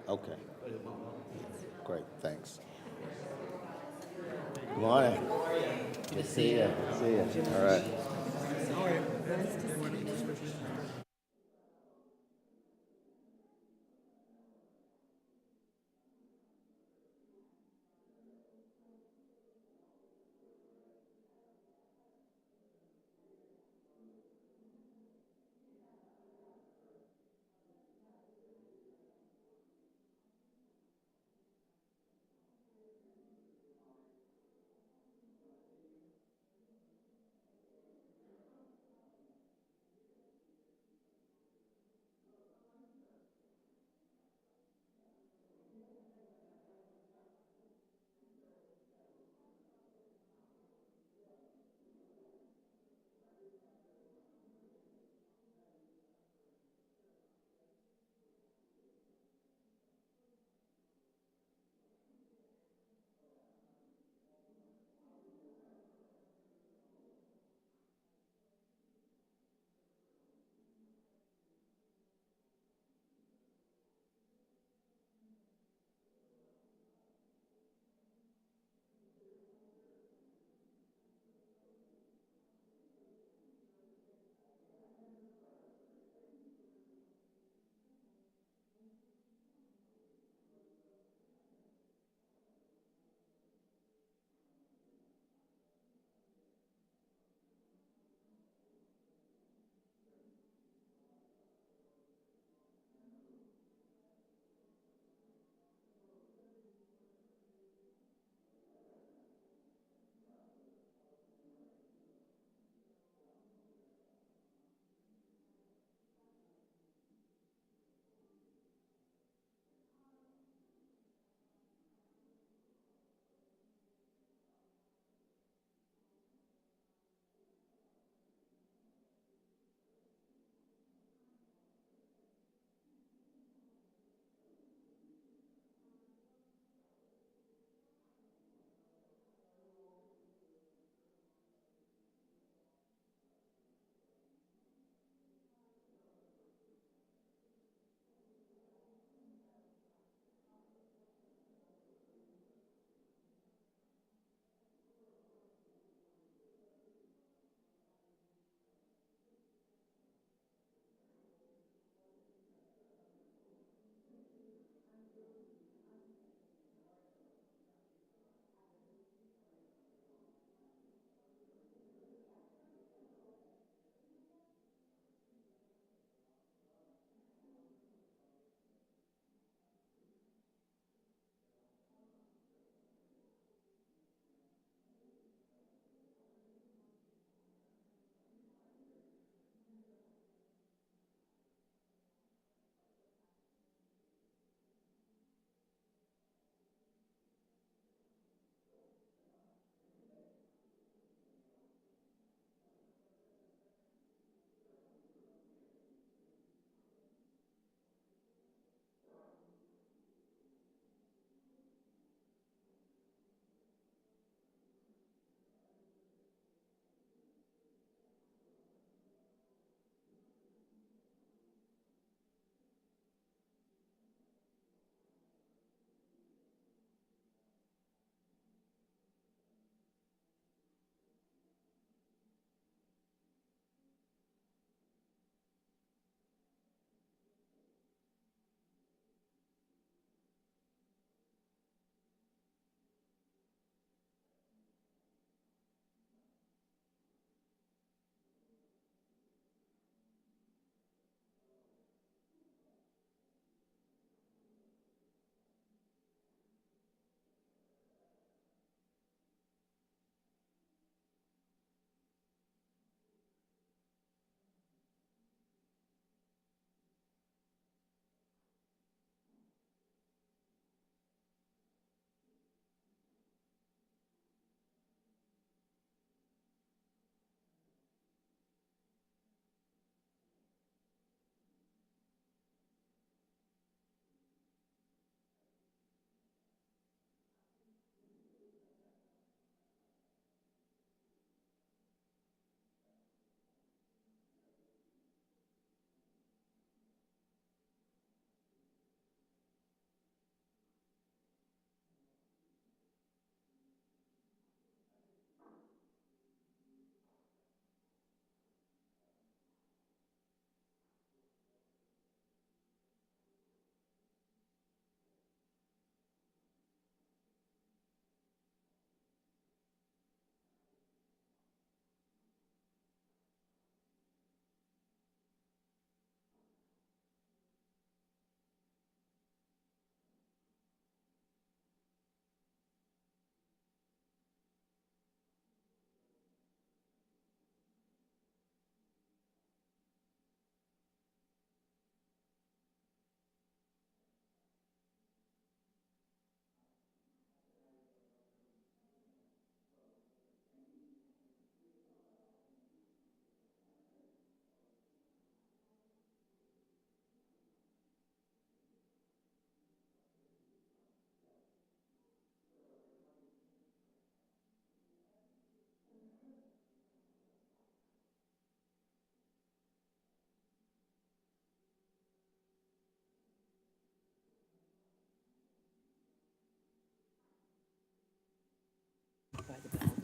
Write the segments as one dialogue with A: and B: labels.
A: Okay. Great, thanks. Good morning. Good to see you. See you. All right.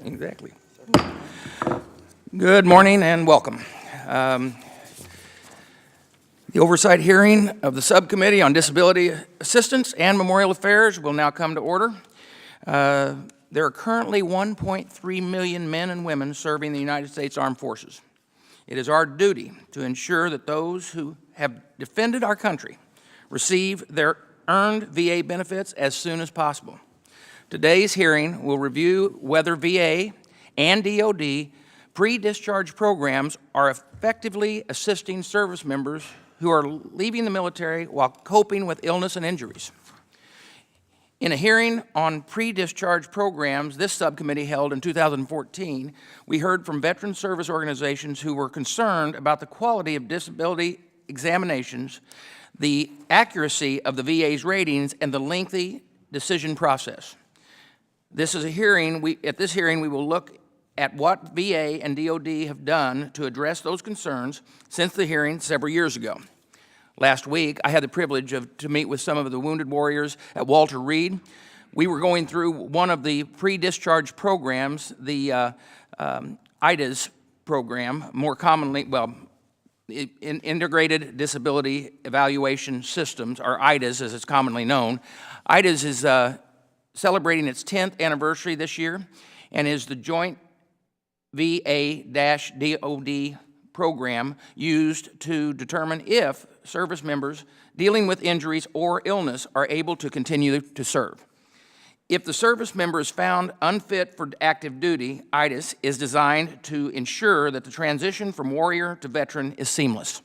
B: Exactly. Good morning and welcome. The oversight hearing of the Subcommittee on Disability Assistance and Memorial Affairs will now come to order. There are currently 1.3 million men and women serving the United States Armed Forces. It is our duty to ensure that those who have defended our country receive their earned VA benefits as soon as possible. Today's hearing will review whether VA and DOD pre-discharge programs are effectively assisting service members who are leaving the military while coping with illness and injuries. In a hearing on pre-discharge programs this subcommittee held in 2014, we heard from veteran service organizations who were concerned about the quality of disability examinations, the accuracy of the VA's ratings, and the lengthy decision process. This is a hearing. At this hearing, we will look at what VA and DOD have done to address those concerns since the hearing several years ago. Last week, I had the privilege to meet with some of the wounded warriors at Walter Reed. We were going through one of the pre-discharge programs, the IDAS program, more commonly, Integrated Disability Evaluation Systems, or IDAS as it's commonly known. IDAS is celebrating its 10th anniversary this year and is the joint VA-DOD program used to determine if service members dealing with injuries or illness are able to continue to serve. If the service member is found unfit for active duty, IDAS is designed to ensure that the transition from warrior to veteran is seamless.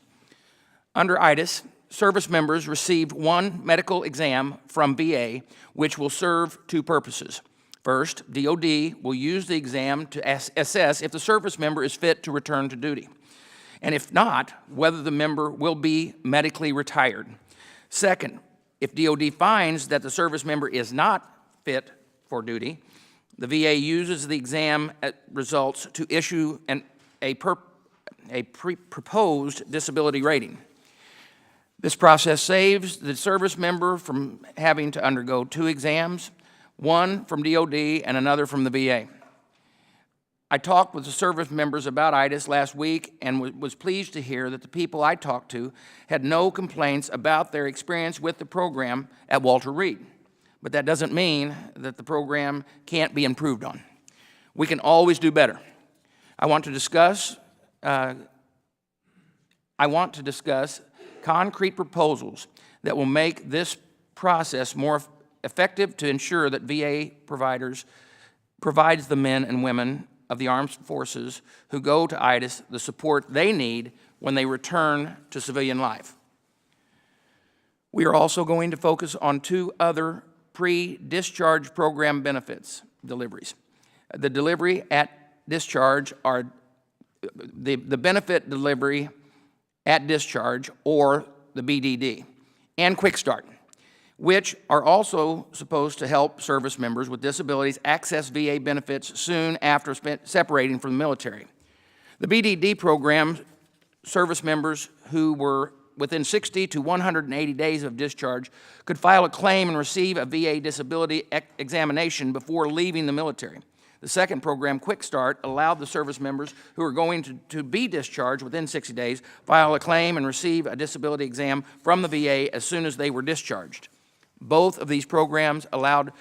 B: Under IDAS, service members received one medical exam from VA, which will serve two purposes. First, DOD will use the exam to assess if the service member is fit to return to duty, and if not, whether the member will be medically retired. Second, if DOD finds that the service member is not fit for duty, the VA uses the exam results to issue a proposed disability rating. This process saves the service member from having to undergo two exams, one from DOD and another from the VA. I talked with the service members about IDAS last week and was pleased to hear that the people I talked to had no complaints about their experience with the program at Walter Reed. But that doesn't mean that the program can't be improved on. We can always do better. I want to discuss concrete proposals that will make this process more effective to ensure that VA provides the men and women of the armed forces who go to IDAS the support they need when they return to civilian life. We are also going to focus on two other pre-discharge program benefits deliveries. The delivery at discharge are the benefit delivery at discharge, or the BDD, and Quick Start, which are also supposed to help service members with disabilities access VA benefits soon after separating from the military. The BDD program, service members who were within 60 to 180 days of discharge could file a claim and receive a VA disability examination before leaving the military. The second program, Quick Start, allowed the service members who are going to be discharged within 60 days file a claim and receive a disability exam from the VA as soon as they were discharged. Both of these programs allowed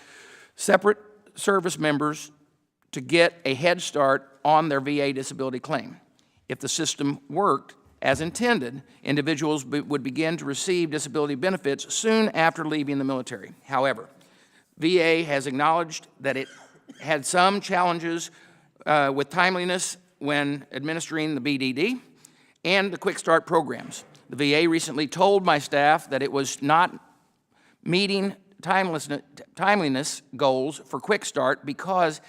B: separate service members to get a head start on their VA disability claim. If the system worked as intended, individuals would begin to receive disability benefits soon after leaving the military. However, VA has acknowledged that it had some challenges with timeliness when administering the BDD and the Quick Start programs. The VA recently told my staff that it was not meeting timeliness goals for Quick Start because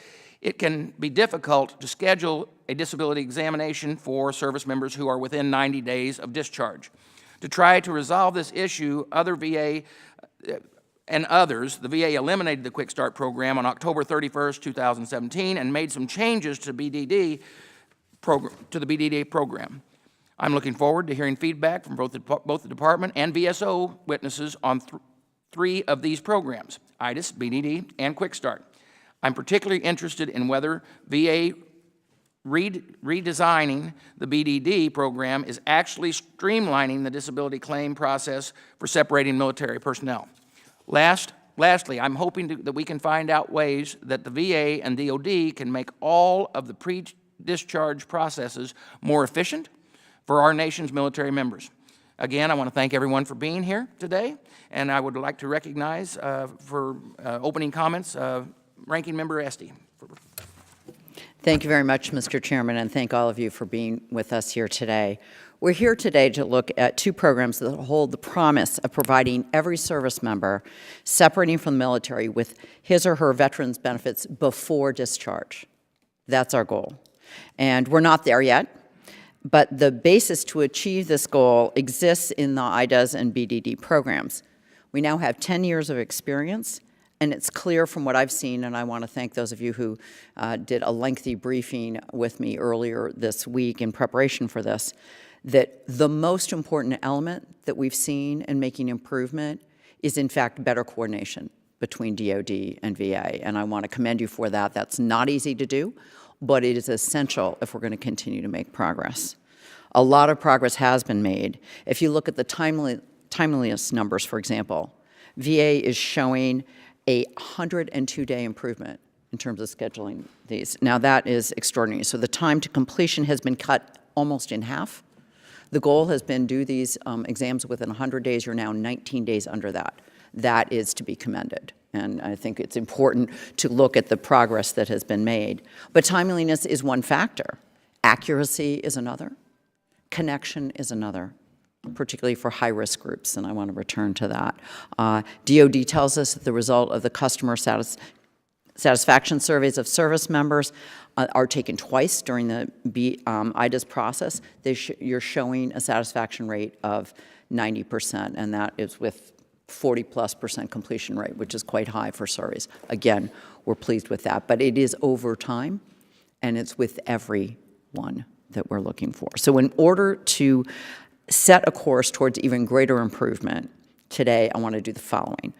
B: it can be difficult to schedule a disability examination for service members who are within 90 days of discharge. To try to resolve this issue, the VA eliminated the Quick Start program on October 31st, 2017, and made some changes to the BDD program. I'm looking forward to hearing feedback from both the department and VSO witnesses on three of these programs, IDAS, BDD, and Quick Start. I'm particularly interested in whether VA redesigning the BDD program is actually streamlining the disability claim process for separating military personnel. Lastly, I'm hoping that we can find out ways that the VA and DOD can make all of the pre-discharge processes more efficient for our nation's military members. Again, I want to thank everyone for being here today, and I would like to recognize for opening comments Ranking Member Esty.
C: Thank you very much, Mr. Chairman, and thank all of you for being with us here today. We're here today to look at two programs that hold the promise of providing every service member separating from the military with his or her veterans benefits before discharge. That's our goal. And we're not there yet, but the basis to achieve this goal exists in the IDAS and BDD programs. We now have 10 years of experience, and it's clear from what I've seen, and I want to thank those of you who did a lengthy briefing with me earlier this week in preparation for this, that the most important element that we've seen in making improvement is, in fact, better coordination between DOD and VA, and I want to commend you for that. That's not easy to do, but it is essential if we're going to continue to make progress. A lot of progress has been made. If you look at the timeliness numbers, for example, VA is showing a 102-day improvement in terms of scheduling these. Now, that is extraordinary. So the time to completion has been cut almost in half. The goal has been do these exams within 100 days. You're now 19 days under that. That is to be commended. And I think it's important to look at the progress that has been made. But timeliness is one factor. Accuracy is another. Connection is another, particularly for high-risk groups, and I want to return to that. DOD tells us that the result of the customer satisfaction surveys of service members are taken twice during the IDAS process. You're showing a satisfaction rate of 90%, and that is with 40+% completion rate, which is quite high for surveys. Again, we're pleased with that, but it is over time, and it's with everyone that we're looking for. So in order to set a course towards even greater improvement, today I want to do the following.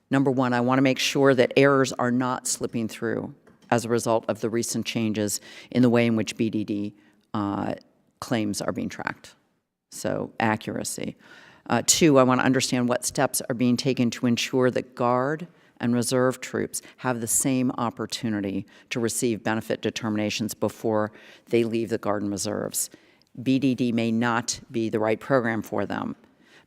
C: Number one, I want to make sure that errors are not slipping through as a result of the recent changes in the way in which BDD claims are being tracked. So accuracy. Two, I want to understand what steps are being taken to ensure that Guard and Reserve troops have the same opportunity to receive benefit determinations before they leave the Guard and Reserves. BDD may not be the right program for them,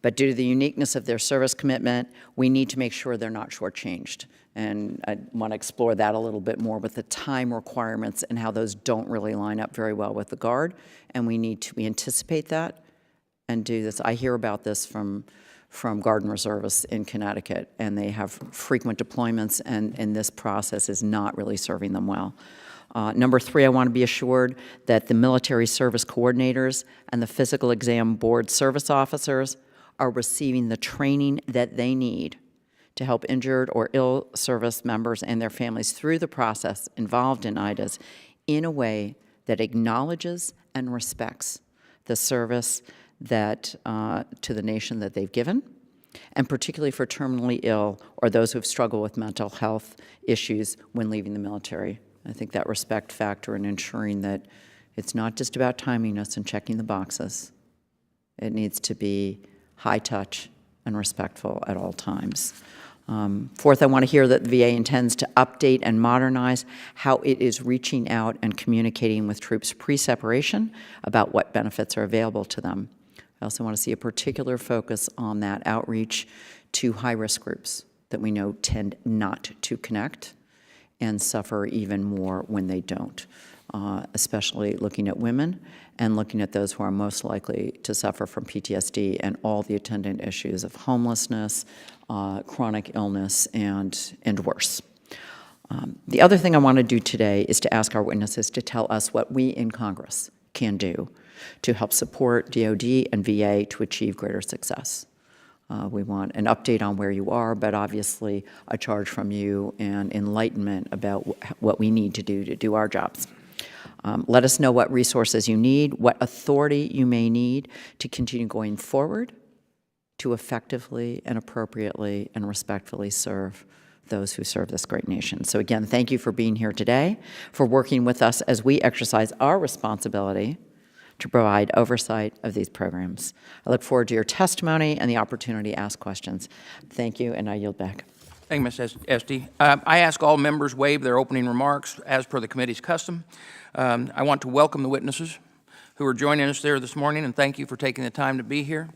C: but due to the uniqueness of their service commitment, we need to make sure they're not shortchanged. And I want to explore that a little bit more with the time requirements and how those don't really line up very well with the Guard, and we need to anticipate that and do this. I hear about this from Guard and Reservists in Connecticut, and they have frequent deployments, and this process is not really serving them well. Number three, I want to be assured that the military service coordinators and the physical exam board service officers are receiving the training that they need to help injured or ill service members and their families through the process involved in IDAS in a way that acknowledges and respects the service that to the nation that they've given, and particularly for terminally ill or those who have struggled with mental health issues when leaving the military. I think that respect factor in ensuring that it's not just about timeliness and checking the boxes. It needs to be high touch and respectful at all times. Fourth, I want to hear that the VA intends to update and modernize how it is reaching out and communicating with troops pre-separation about what benefits are available to them. I also want to see a particular focus on that outreach to high-risk groups that we know tend not to connect and suffer even more when they don't, especially looking at women and looking at those who are most likely to suffer from PTSD and all the attendant issues of homelessness, chronic illness, and worse. The other thing I want to do today is to ask our witnesses to tell us what we in Congress can do to help support DOD and VA to achieve greater success. We want an update on where you are, but obviously a charge from you and enlightenment about what we need to do our jobs. Let us know what resources you need, what authority you may need to continue going forward to effectively and appropriately and respectfully serve those who serve this great nation. So again, thank you for being here today, for working with us as we exercise our responsibility to provide oversight of these programs. I look forward to your testimony and the opportunity to ask questions. Thank you, and I yield back.
B: Thank you, Ms. Esty. I ask all members waive their opening remarks as per the committee's custom. I want to welcome the witnesses who are joining us there this morning, and thank you for taking the time to be here.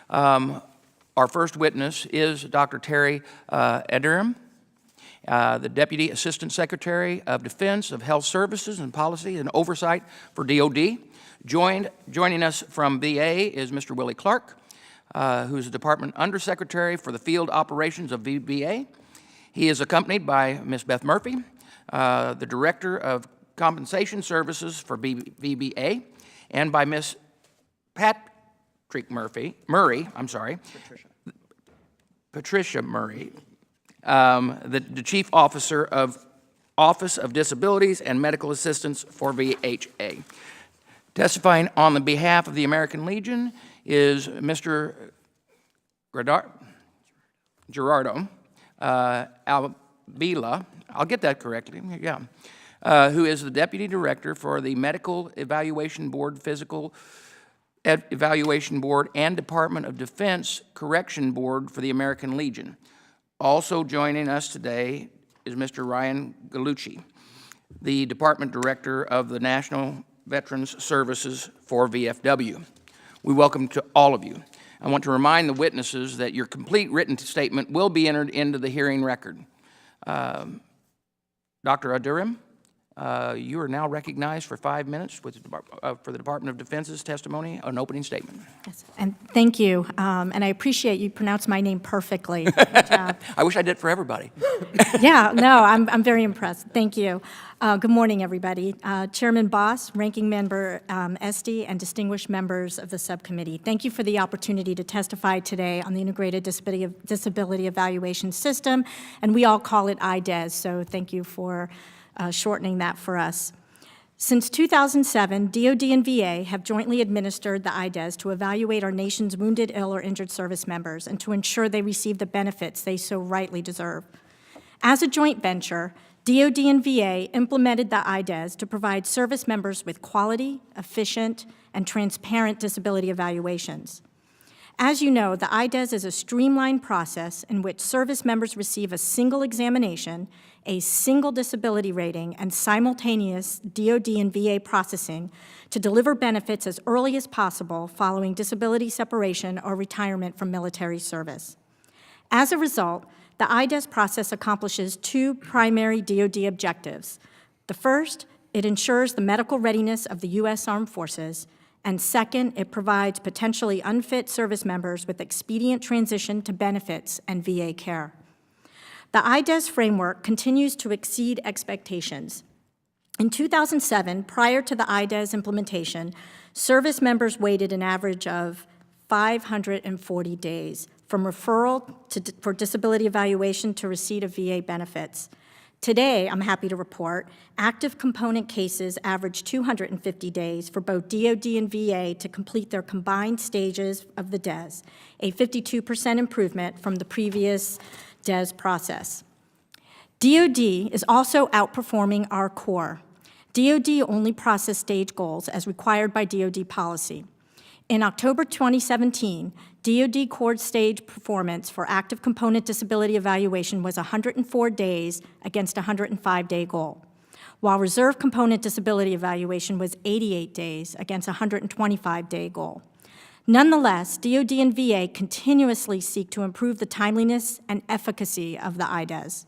B: Our first witness is Dr. Terry Ederim, the Deputy Assistant Secretary of Defense of Health Services and Policy and Oversight for DOD. Joining us from VA is Mr. Willie Clark, who is the Department Undersecretary for the Field Operations of VBA. He is accompanied by Ms. Beth Murphy, the Director of Compensation Services for VBA, and by Ms. Patrick Murray, Patricia Murray, the Chief Officer of Office of Disabilities and Medical Assistance for VHA. Testifying on the behalf of the American Legion is Mr. Gerardo Albila, I'll get that correctly, yeah, who is the Deputy Director for the Medical Evaluation Board, Physical Evaluation Board, and Department of Defense Correction Board for the American Legion. Also joining us today is Mr. Ryan Gallucci, the Department Director of the National Veterans Services for VFW. We welcome to all of you. I want to remind the witnesses that your complete written statement will be entered into the hearing record. Dr. Ederim, you are now recognized for 5 minutes for the Department of Defense's testimony, an opening statement.
D: Yes, and thank you. And I appreciate you pronounce my name perfectly. Good job.
B: I wish I did for everybody.
D: Yeah, no, I'm very impressed. Thank you. Good morning, everybody. Chairman Boss, Ranking Member Esty, and distinguished members of the subcommittee. Thank you for the opportunity to testify today on the Integrated Disability Evaluation System, and we all call it IDES, so thank you for shortening that for us. Since 2007, DOD and VA have jointly administered the IDES to evaluate our nation's wounded, ill, or injured service members and to ensure they receive the benefits they so rightly deserve. As a joint venture, DOD and VA implemented the IDES to provide service members with quality, efficient, and transparent disability evaluations. As you know, the IDES is a streamlined process in which service members receive a single examination, a single disability rating, and simultaneous DOD and VA processing to deliver benefits as early as possible following disability separation or retirement from military service. As a result, the IDES process accomplishes two primary DOD objectives. The first, it ensures the medical readiness of the U.S. Armed Forces, and second, it provides potentially unfit service members with expedient transition to benefits and VA care. The IDES framework continues to exceed expectations. In 2007, prior to the IDES implementation, service members waited an average of 540 days from referral for disability evaluation to receipt of VA benefits. Today, I'm happy to report, active component cases average 250 days for both DOD and VA to complete their combined stages of the DES, a 52% improvement from the previous DES process. DOD is also outperforming our core. DOD only processed stage goals as required by DOD policy. In October 2017, DOD core stage performance for active component disability evaluation was 104 days against a 105-day goal, while reserve component disability evaluation was 88 days against a 125-day goal. Nonetheless, DOD and VA continuously seek to improve the timeliness and efficacy of the IDES.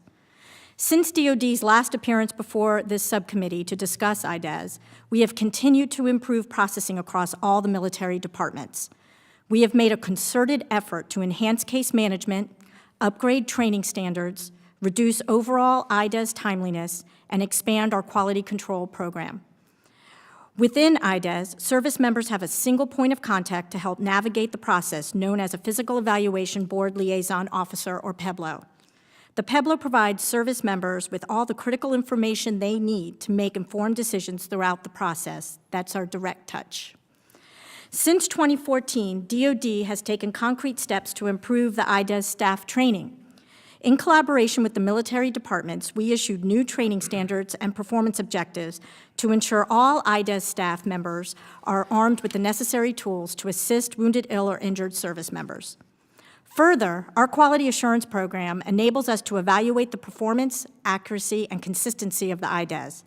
D: Since DOD's last appearance before this subcommittee to discuss IDES, we have continued to improve processing across all the military departments. We have made a concerted effort to enhance case management, upgrade training standards, reduce overall IDES timeliness, and expand our quality control program. Within IDES, service members have a single point of contact to help navigate the process known as a Physical Evaluation Board Liaison Officer, or PEBLO. The PEBLO provides service members with all the critical information they need to make informed decisions throughout the process. That's our direct touch. Since 2014, DOD has taken concrete steps to improve the IDES staff training. In collaboration with the military departments, we issued new training standards and performance objectives to ensure all IDES staff members are armed with the necessary tools to assist wounded, ill, or injured service members. Further, our quality assurance program enables us to evaluate the performance, accuracy, and consistency of the IDES.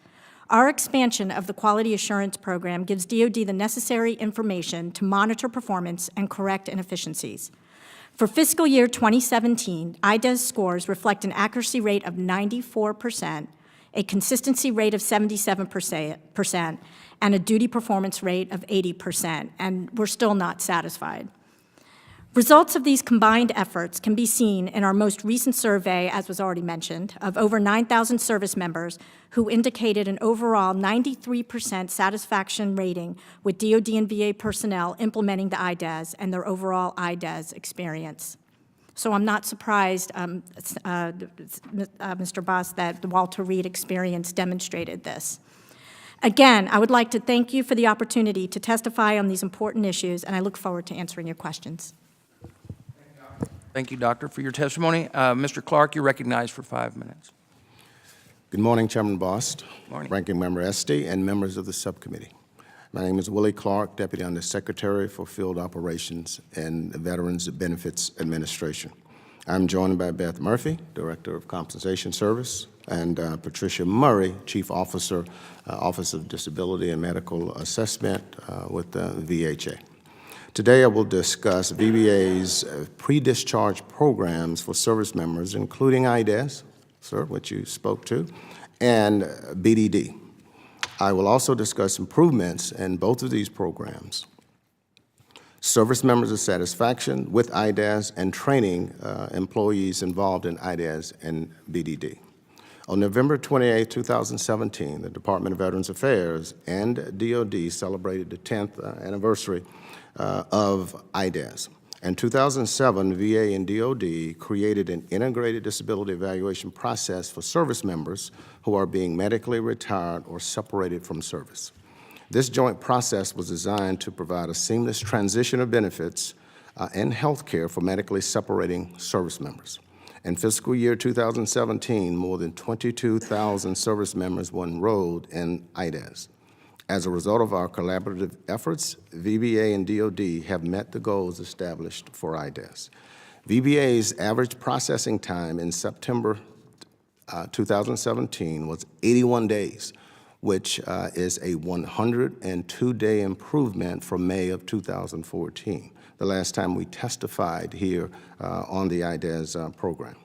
D: Our expansion of the quality assurance program gives DOD the necessary information to monitor performance and correct inefficiencies. For fiscal year 2017, IDES scores reflect an accuracy rate of 94%, a consistency rate of 77%, and a duty performance rate of 80%, and we're still not satisfied. Results of these combined efforts can be seen in our most recent survey, as was already mentioned, of over 9,000 service members who indicated an overall 93% satisfaction rating with DOD and VA personnel implementing the IDES and their overall IDES experience. So I'm not surprised, Mr. Boss, that the Walter Reed experience demonstrated this. Again, I would like to thank you for the opportunity to testify on these important issues, and I look forward to answering your questions.
B: Thank you, Doctor, for your testimony. Mr. Clark, you're recognized for 5 minutes.
E: Good morning, Chairman Bost,
B: Morning.
E: Ranking Member Esty, and members of the subcommittee. My name is Willie Clark, Deputy Undersecretary for Field Operations and Veterans Benefits Administration. I'm joined by Beth Murphy, Director of Compensation Service, and Patricia Murray, Chief Officer, Office of Disability and Medical Assessment with the VHA. Today I will discuss VBA's pre-discharge programs for service members, including IDES, sir, which you spoke to, and BDD. I will also discuss improvements in both of these programs, service members' satisfaction with IDES, and training employees involved in IDES and BDD. On November 28, 2017, the Department of Veterans Affairs and DOD celebrated the 10th anniversary of IDES. In 2007, VA and DOD created an integrated disability evaluation process for service members who are being medically retired or separated from service. This joint process was designed to provide a seamless transition of benefits and health care for medically separating service members. In fiscal year 2017, more than 22,000 service members were enrolled in IDES. As a result of our collaborative efforts, VBA and DOD have met the goals established for IDES. VBA's average processing time in September 2017 was 81 days, which is a 102-day improvement from May of 2014, the last time we testified here on the IDES program.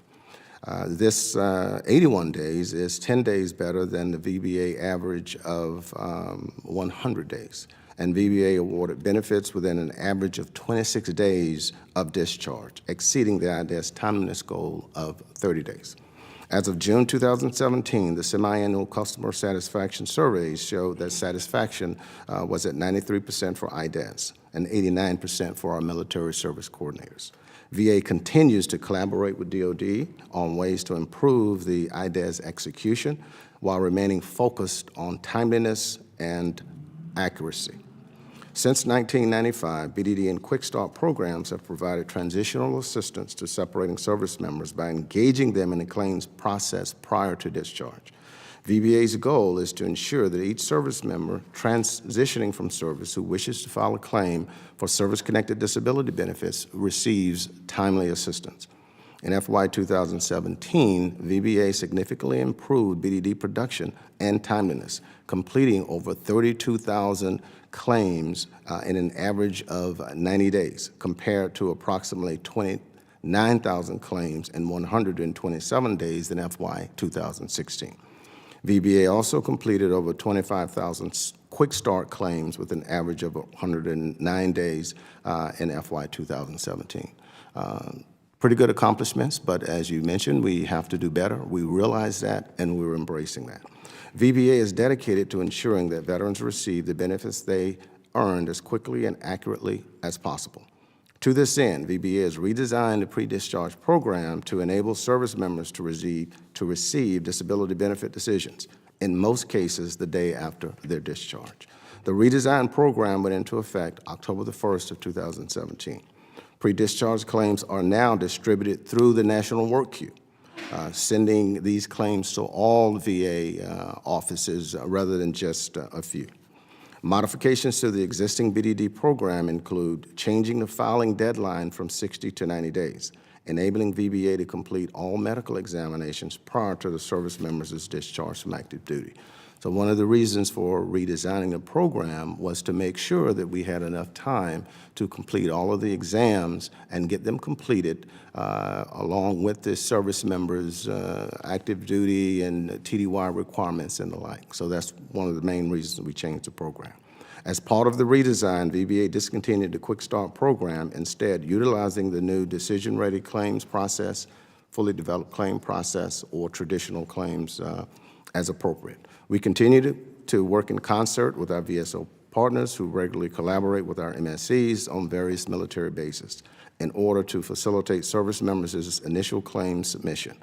E: This 81 days is 10 days better than the VBA average of 100 days. And VBA awarded benefits within an average of 26 days of discharge, exceeding the IDES timeliness goal of 30 days. As of June 2017, the semi-annual customer satisfaction surveys showed that satisfaction was at 93% for IDES and 89% for our military service coordinators. VA continues to collaborate with DOD on ways to improve the IDES execution while remaining focused on timeliness and accuracy. Since 1995, BDD and Quick Start programs have provided transitional assistance to separating service members by engaging them in the claims process prior to discharge. VBA's goal is to ensure that each service member transitioning from service who wishes to file a claim for service-connected disability benefits receives timely assistance. In FY 2017, VBA significantly improved BDD production and timeliness, completing over 32,000 claims in an average of 90 days, compared to approximately 29,000 claims in 127 days in FY 2016. VBA also completed over 25,000 Quick Start claims with an average of 109 days in FY 2017. Pretty good accomplishments, but as you mentioned, we have to do better. We realize that, and we're embracing that. VBA is dedicated to ensuring that veterans receive the benefits they earned as quickly and accurately as possible. To this end, VBA has redesigned the pre-discharge program to enable service members to receive disability benefit decisions, in most cases the day after their discharge. The redesigned program went into effect October the 1st of 2017. Pre-discharge claims are now distributed through the National Work Queue. sending these claims to all VA offices rather than just a few. Modifications to the existing BDD program include changing the filing deadline from 60 to 90 days, enabling VBA to complete all medical examinations prior to the service members' discharge from active duty. So one of the reasons for redesigning the program was to make sure that we had enough time to complete all of the exams and get them completed along with the service members' active duty and TDY requirements and the like. So that's one of the main reasons we changed the program. As part of the redesign, VBA discontinued the Quick Start program, instead utilizing the new decision-ready claims process, fully developed claim process, or traditional claims as appropriate. We continue to work in concert with our VSO partners who regularly collaborate with our MSCs on various military bases in order to facilitate service members' initial claim submission.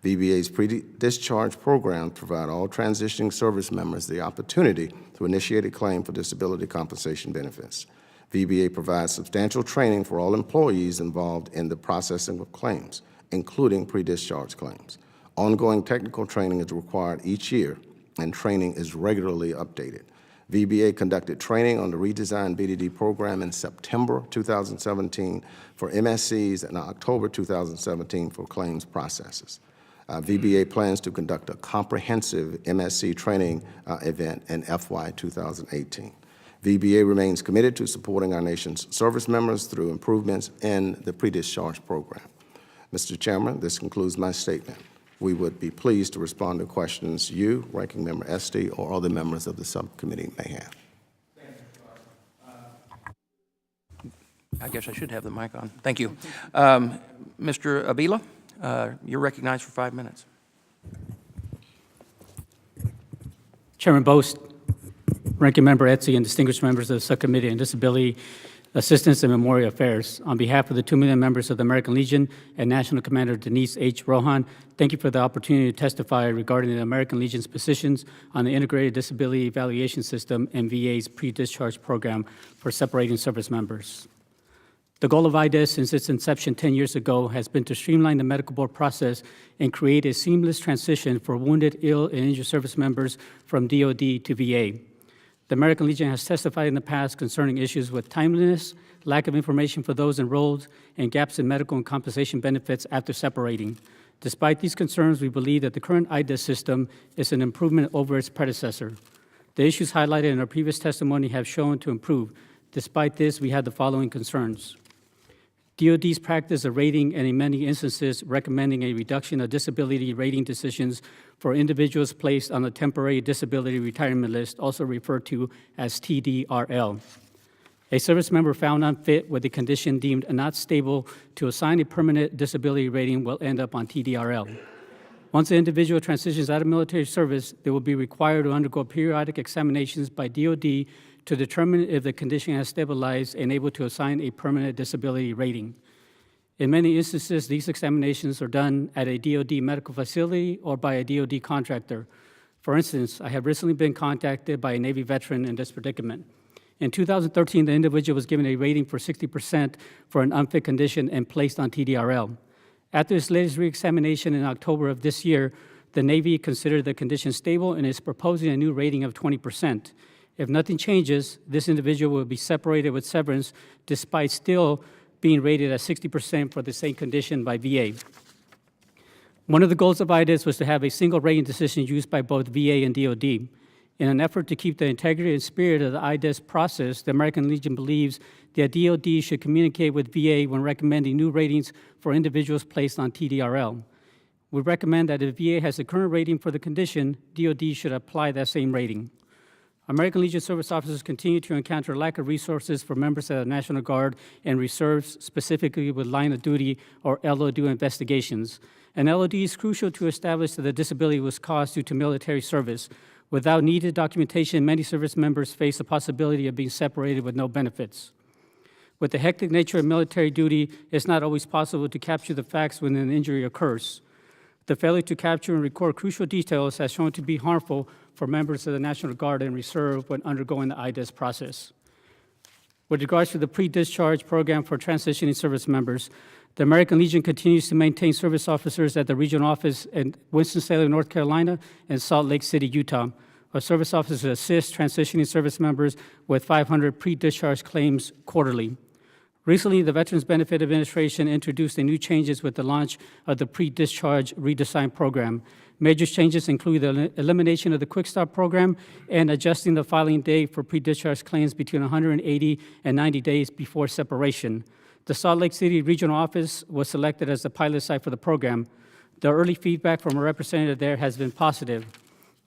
E: VBA's pre-discharge program provide all transitioning service members the opportunity to initiate a claim for disability compensation benefits. VBA provides substantial training for all employees involved in the processing of claims, including pre-discharge claims. Ongoing technical training is required each year, and training is regularly updated. VBA conducted training on the redesigned BDD program in September 2017 for MSCs and October 2017 for claims processes. VBA plans to conduct a comprehensive MSC training event in FY 2018. VBA remains committed to supporting our nation's service members through improvements in the pre-discharge program. Mr. Chairman, this concludes my statement. We would be pleased to respond to questions you, Ranking Member Esty, or other members of the subcommittee may have.
B: I guess I should have the mic on. Thank you. Mr. Avila, you're recognized for 5 minutes.
F: Chairman Bost, Ranking Member Etsy, and distinguished members of the Subcommittee on Disability Assistance and Memorial Affairs, on behalf of the 2 million members of the American Legion and National Commander Denise H. Rohan, thank you for the opportunity to testify regarding the American Legion's positions on the Integrated Disability Evaluation System and VA's pre-discharge program for separating service members. The goal of IDES since its inception 10 years ago has been to streamline the medical board process and create a seamless transition for wounded, ill, and injured service members from DOD to VA. The American Legion has testified in the past concerning issues with timeliness, lack of information for those enrolled, and gaps in medical and compensation benefits after separating. Despite these concerns, we believe that the current IDES system is an improvement over its predecessor. The issues highlighted in our previous testimony have shown to improve. Despite this, we had the following concerns. DOD's practice of rating and in many instances recommending a reduction of disability rating decisions for individuals placed on the temporary disability retirement list, also referred to as TDRL. A service member found unfit with a condition deemed not stable to assign a permanent disability rating will end up on TDRL. Once the individual transitions out of military service, they will be required to undergo periodic examinations by DOD to determine if the condition has stabilized and able to assign a permanent disability rating. In many instances, these examinations are done at a DOD medical facility or by a DOD contractor. For instance, I have recently been contacted by a Navy veteran in this predicament. In 2013, the individual was given a rating for 60% for an unfit condition and placed on TDRL. After his latest reexamination in October of this year, the Navy considered the condition stable and is proposing a new rating of 20%. If nothing changes, this individual will be separated with severance despite still being rated at 60% for the same condition by VA. One of the goals of IDES was to have a single rating decision used by both VA and DOD. In an effort to keep the integrity and spirit of the IDES process, the American Legion believes that DOD should communicate with VA when recommending new ratings for individuals placed on TDRL. We recommend that if VA has a current rating for the condition, DOD should apply that same rating. American Legion service officers continue to encounter lack of resources for members of the National Guard and reserves, specifically with line of duty or LOD investigations. An LOD is crucial to establish that the disability was caused due to military service. Without needed documentation, many service members face the possibility of being separated with no benefits. With the hectic nature of military duty, it's not always possible to capture the facts when an injury occurs. The failure to capture and record crucial details has shown to be harmful for members of the National Guard and Reserve when undergoing the IDES process. With regards to the pre-discharge program for transitioning service members, The American Legion continues to maintain service officers at the regional office in Winston-Salem, North Carolina, and Salt Lake City, Utah. Our service officers assist transitioning service members with 500 pre-discharge claims quarterly. Recently, the Veterans Benefit Administration introduced new changes with the launch of the Pre-Discharge Redesign Program. Major changes include the elimination of the Quick Start program and adjusting the filing date for pre-discharge claims between 180 and 90 days before separation. The Salt Lake City Regional Office was selected as the pilot site for the program. The early feedback from a representative there has been positive.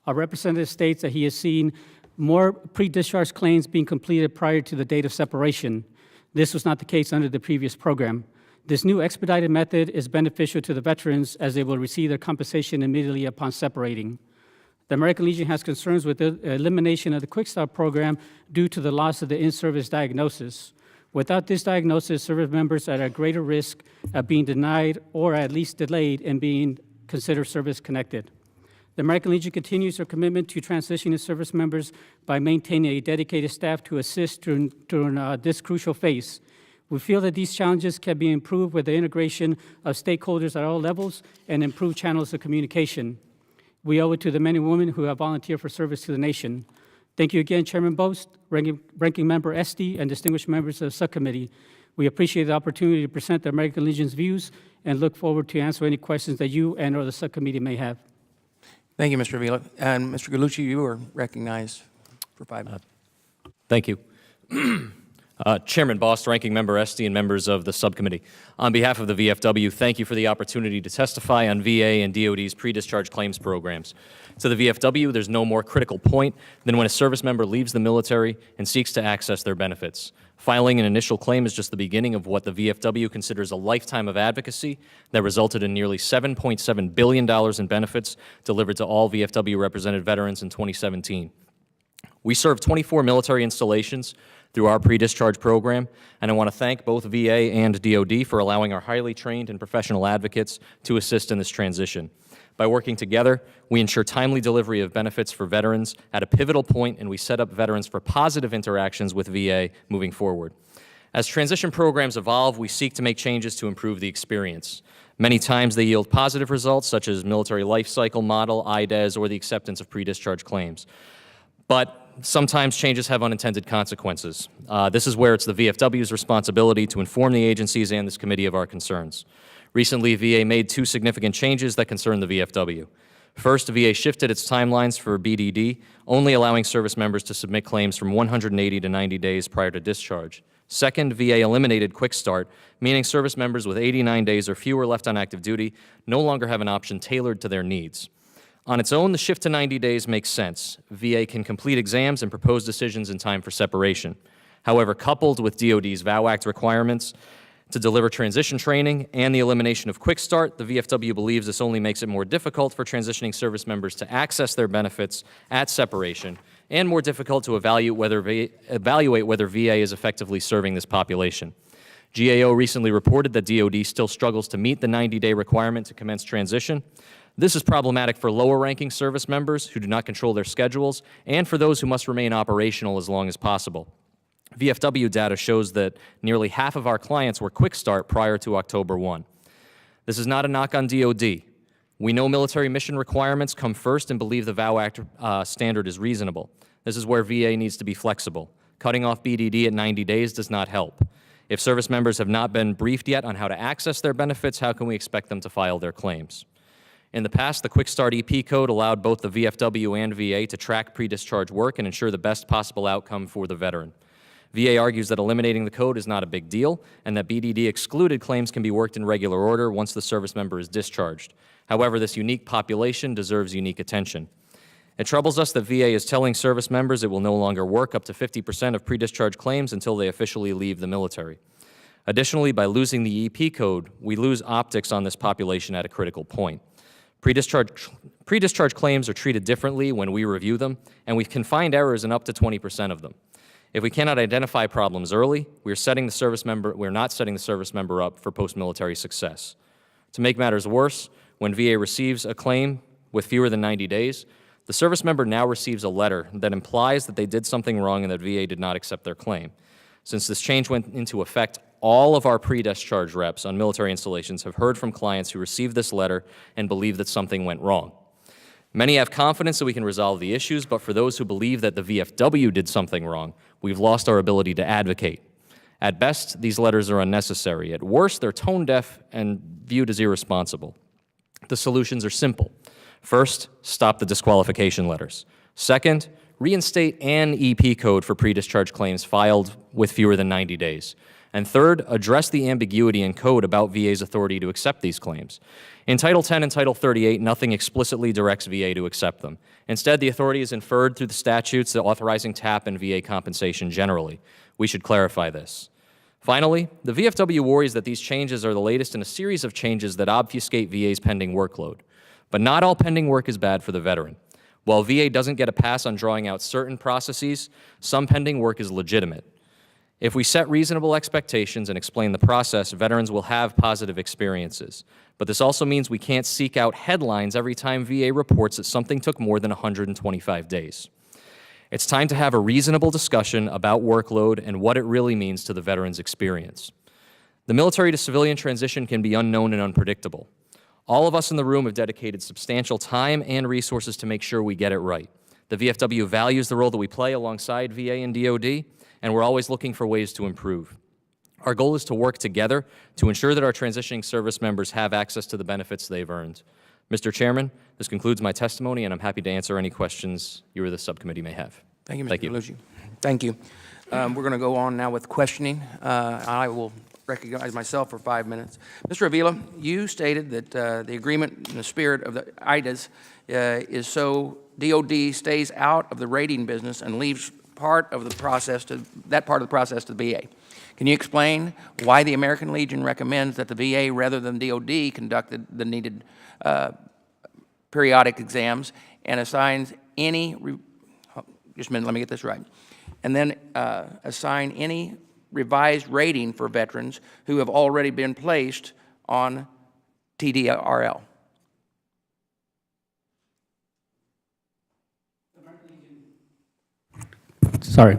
F: Our representative states that he has seen more pre-discharge claims being completed prior to the date of separation. This was not the case under the previous program. This new expedited method is beneficial to the veterans as they will receive their compensation immediately upon separating. The American Legion has concerns with the elimination of the Quick Start program due to the loss of the in-service diagnosis. Without this diagnosis, service members are at greater risk of being denied or at least delayed in being considered service-connected. The American Legion continues their commitment to transitioning service members by maintaining a dedicated staff to assist during this crucial phase. We feel that these challenges can be improved with the integration of stakeholders at all levels and improved channels of communication. We owe it to the men and women who have volunteered for service to the nation. Thank you again, Chairman Bost, Ranking Member Esty, and distinguished members of the subcommittee. We appreciate the opportunity to present the American Legion's views and look forward to answer any questions that you and or the subcommittee may have.
B: Thank you, Mr. Avila. And Mr. Gallucci, you are recognized for 5 minutes.
G: Thank you. Chairman Bost, Ranking Member Esty, and members of the subcommittee. On behalf of the VFW, thank you for the opportunity to testify on VA and DOD's pre-discharge claims programs. To the VFW, there's no more critical point than when a service member leaves the military and seeks to access their benefits. Filing an initial claim is just the beginning of what the VFW considers a lifetime of advocacy that resulted in nearly $7.7 billion in benefits delivered to all VFW-represented veterans in 2017. We serve 24 military installations through our pre-discharge program, and I want to thank both VA and DOD for allowing our highly trained and professional advocates to assist in this transition. By working together, we ensure timely delivery of benefits for veterans at a pivotal point, and we set up veterans for positive interactions with VA moving forward. As transition programs evolve, we seek to make changes to improve the experience. Many times they yield positive results, such as military life cycle model, IDES, or the acceptance of pre-discharge claims. But sometimes changes have unintended consequences. This is where it's the VFW's responsibility to inform the agencies and this committee of our concerns. Recently, VA made 2 significant changes that concern the VFW. First, VA shifted its timelines for BDD, only allowing service members to submit claims from 180 to 90 days prior to discharge. Second, VA eliminated Quick Start, meaning service members with 89 days or fewer left on active duty no longer have an option tailored to their needs. On its own, the shift to 90 days makes sense. VA can complete exams and propose decisions in time for separation. However, coupled with DOD's VOW Act requirements to deliver transition training and the elimination of Quick Start, the VFW believes this only makes it more difficult for transitioning service members to access their benefits at separation and more difficult to evaluate whether VA is effectively serving this population. GAO recently reported that DOD still struggles to meet the 90-day requirement to commence transition. This is problematic for lower-ranking service members who do not control their schedules and for those who must remain operational as long as possible. VFW data shows that nearly half of our clients were Quick Start prior to October 1. This is not a knock on DOD. We know military mission requirements come first and believe the VOW Act standard is reasonable. This is where VA needs to be flexible. Cutting off BDD at 90 days does not help. If service members have not been briefed yet on how to access their benefits, how can we expect them to file their claims? In the past, the Quick Start EP code allowed both the VFW and VA to track pre-discharge work and ensure the best possible outcome for the veteran. VA argues that eliminating the code is not a big deal and that BDD excluded claims can be worked in regular order once the service member is discharged. However, this unique population deserves unique attention. It troubles us that VA is telling service members it will no longer work up to 50% of pre-discharge claims until they officially leave the military. Additionally, by losing the EP code, we lose optics on this population at a critical point. Pre-discharge claims are treated differently when we review them, and we can find errors in up to 20% of them. If we cannot identify problems early, we're not setting the service member up for post-military success. To make matters worse, when VA receives a claim with fewer than 90 days, the service member now receives a letter that implies that they did something wrong and that VA did not accept their claim. Since this change went into effect all of our pre-discharge reps on military installations have heard from clients who received this letter and believe that something went wrong. Many have confidence that we can resolve the issues, but for those who believe that the VFW did something wrong, we've lost our ability to advocate. At best, these letters are unnecessary. At worst, they're tone-deaf and viewed as irresponsible. The solutions are simple. First, stop the disqualification letters. Second, reinstate an EP code for pre-discharge claims filed with fewer than 90 days. And third, address the ambiguity in code about VA's authority to accept these claims. In Title 10 and Title 38, nothing explicitly directs VA to accept them. Instead, the authority is inferred through the statutes authorizing TAP and VA compensation generally. We should clarify this. Finally, the VFW worries that these changes are the latest in a series of changes that obfuscate VA's pending workload. But not all pending work is bad for the veteran. While VA doesn't get a pass on drawing out certain processes, some pending work is legitimate. If we set reasonable expectations and explain the process, veterans will have positive experiences. But this also means we can't seek out headlines every time VA reports that something took more than 125 days. It's time to have a reasonable discussion about workload and what it really means to the veteran's experience. The military to civilian transition can be unknown and unpredictable. All of us in the room have dedicated substantial time and resources to make sure we get it right. The VFW values the role that we play alongside VA and DOD, and we're always looking for ways to improve. Our goal is to work together to ensure that our transitioning service members have access to the benefits they've earned. Mr. Chairman, this concludes my testimony, and I'm happy to answer any questions you or the subcommittee may have.
B: Thank you, Mr.
G: Thank you.
B: Belushi. Thank you. We're going to go on now with questioning. I will recognize myself for 5 minutes. Mr. Avila, you stated that the agreement in the spirit of the IDAs is so DOD stays out of the rating business and leaves part of the process to the VA. Can you explain why the American Legion recommends that the VA, rather than DOD, conducted the needed periodic exams and assigns any, just a minute, let me get this right, and then assign any revised rating for veterans who have already been placed on TDRL?
F: Sorry.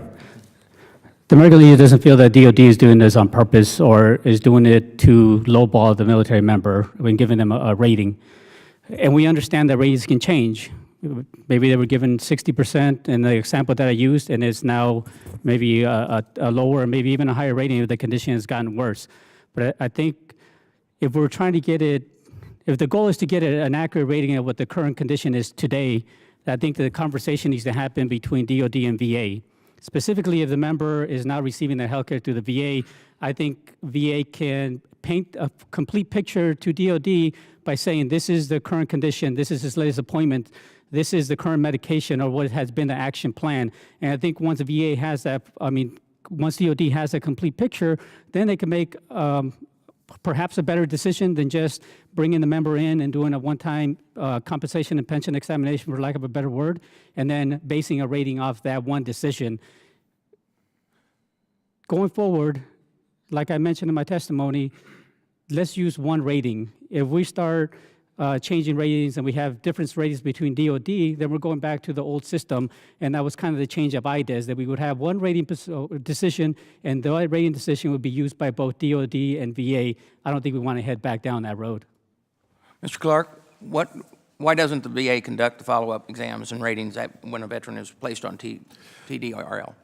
F: The American Legion doesn't feel that DOD is doing this on purpose or is doing it to lowball the military member when giving them a rating. And we understand that ratings can change. Maybe they were given 60% in the example that I used, and it's now maybe a lower, maybe even a higher rating if the condition has gotten worse. But I think if we're trying to get it, if the goal is to get an accurate rating of what the current condition is today, I think the conversation needs to happen between DOD and VA. Specifically, if the member is not receiving their health care through the VA, I think VA can paint a complete picture to DOD by saying this is the current condition, this is his latest appointment, this is the current medication or what has been the action plan. And I think once the VA has that, once DOD has a complete picture, then they can make perhaps a better decision than just bringing the member in and doing a one-time compensation and pension examination, for lack of a better word, and then basing a rating off that one decision. Going forward, like I mentioned in my testimony, let's use one rating. If we start changing ratings and we have different ratings between DOD, then we're going back to the old system, and that was kind of the change of IDAs, that we would have one rating decision, and the rating decision would be used by both DOD and VA. I don't think we want to head back down that road.
B: Mr. Clark, why doesn't the VA conduct the follow-up exams and ratings when a veteran is placed on TDRL?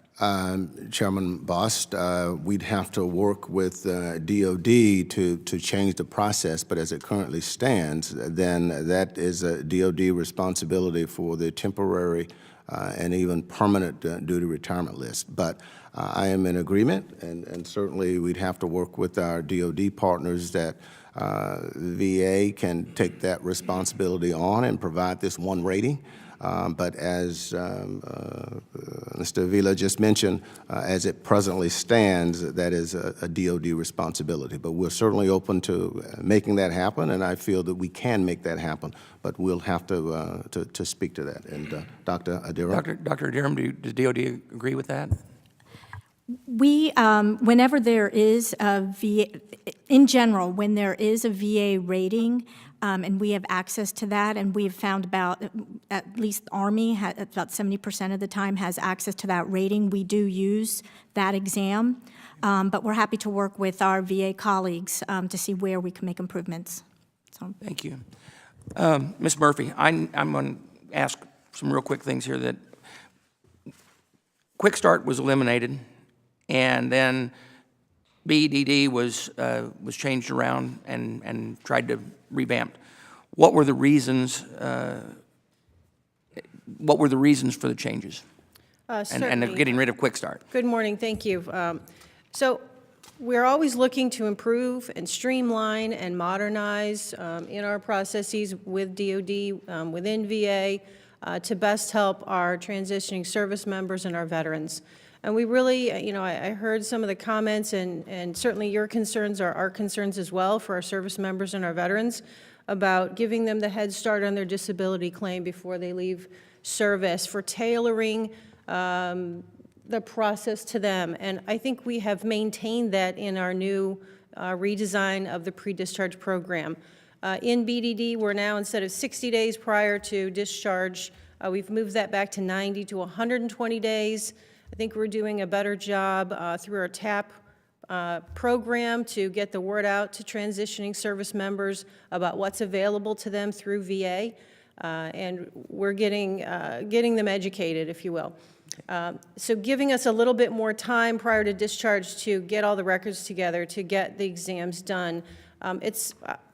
E: Chairman Bost, we'd have to work with DOD to change the process, but as it currently stands, then that is a DOD responsibility for the temporary and even permanent duty retirement list. But I am in agreement, and certainly we'd have to work with our DOD partners that VA can take that responsibility on and provide this one rating. But as Mr. Avila just mentioned, as it presently stands, that is a DOD responsibility. But we're certainly open to making that happen, and I feel that we can make that happen. But we'll have to speak to that. And Dr. Adira?
B: Dr. Adira, does DOD agree with that?
D: Whenever there is a VA, in general, when there is a VA rating, and we have access to that, and we have found about, at least the Army, about 70% of the time has access to that rating, we do use that exam. But we're happy to work with our VA colleagues to see where we can make improvements. So.
B: Thank you. Ms. Murphy, I'm going to ask some real quick things here. That Quick Start was eliminated, and then BEDD was changed around and tried to revamp. What were the reasons? What were the reasons for the changes? And getting rid of Quick Start?
H: Good morning. Thank you. So we're always looking to improve and streamline and modernize in our processes with DOD, within VA, to best help our transitioning service members and our veterans. And we really, I heard some of the comments, and certainly your concerns are our concerns as well for our service members and our veterans about giving them the head start on their disability claim before they leave service, for tailoring the process to them. And I think we have maintained that in our new redesign of the pre-discharge program. In BDD, we're now, instead of 60 days prior to discharge, we've moved that back to 90 to 120 days. I think we're doing a better job through our TAP program to get the word out to transitioning service members about what's available to them through VA, and we're getting them educated, if you will. So giving us a little bit more time prior to discharge to get all the records together, to get the exams done,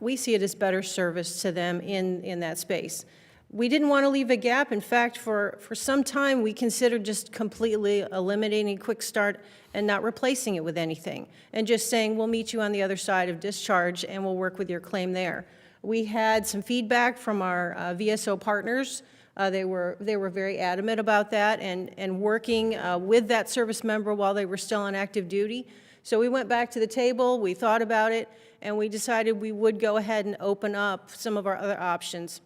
H: we see it as better service to them in that space. We didn't want to leave a gap. In fact, for some time, we considered just completely eliminating Quick Start and not replacing it with anything, and just saying, we'll meet you on the other side of discharge and we'll work with your claim there. We had some feedback from our VSO partners. They were very adamant about that and working with that service member while they were still on active duty. So we went back to the table, we thought about it, and we decided we would go ahead and open up some of our other options.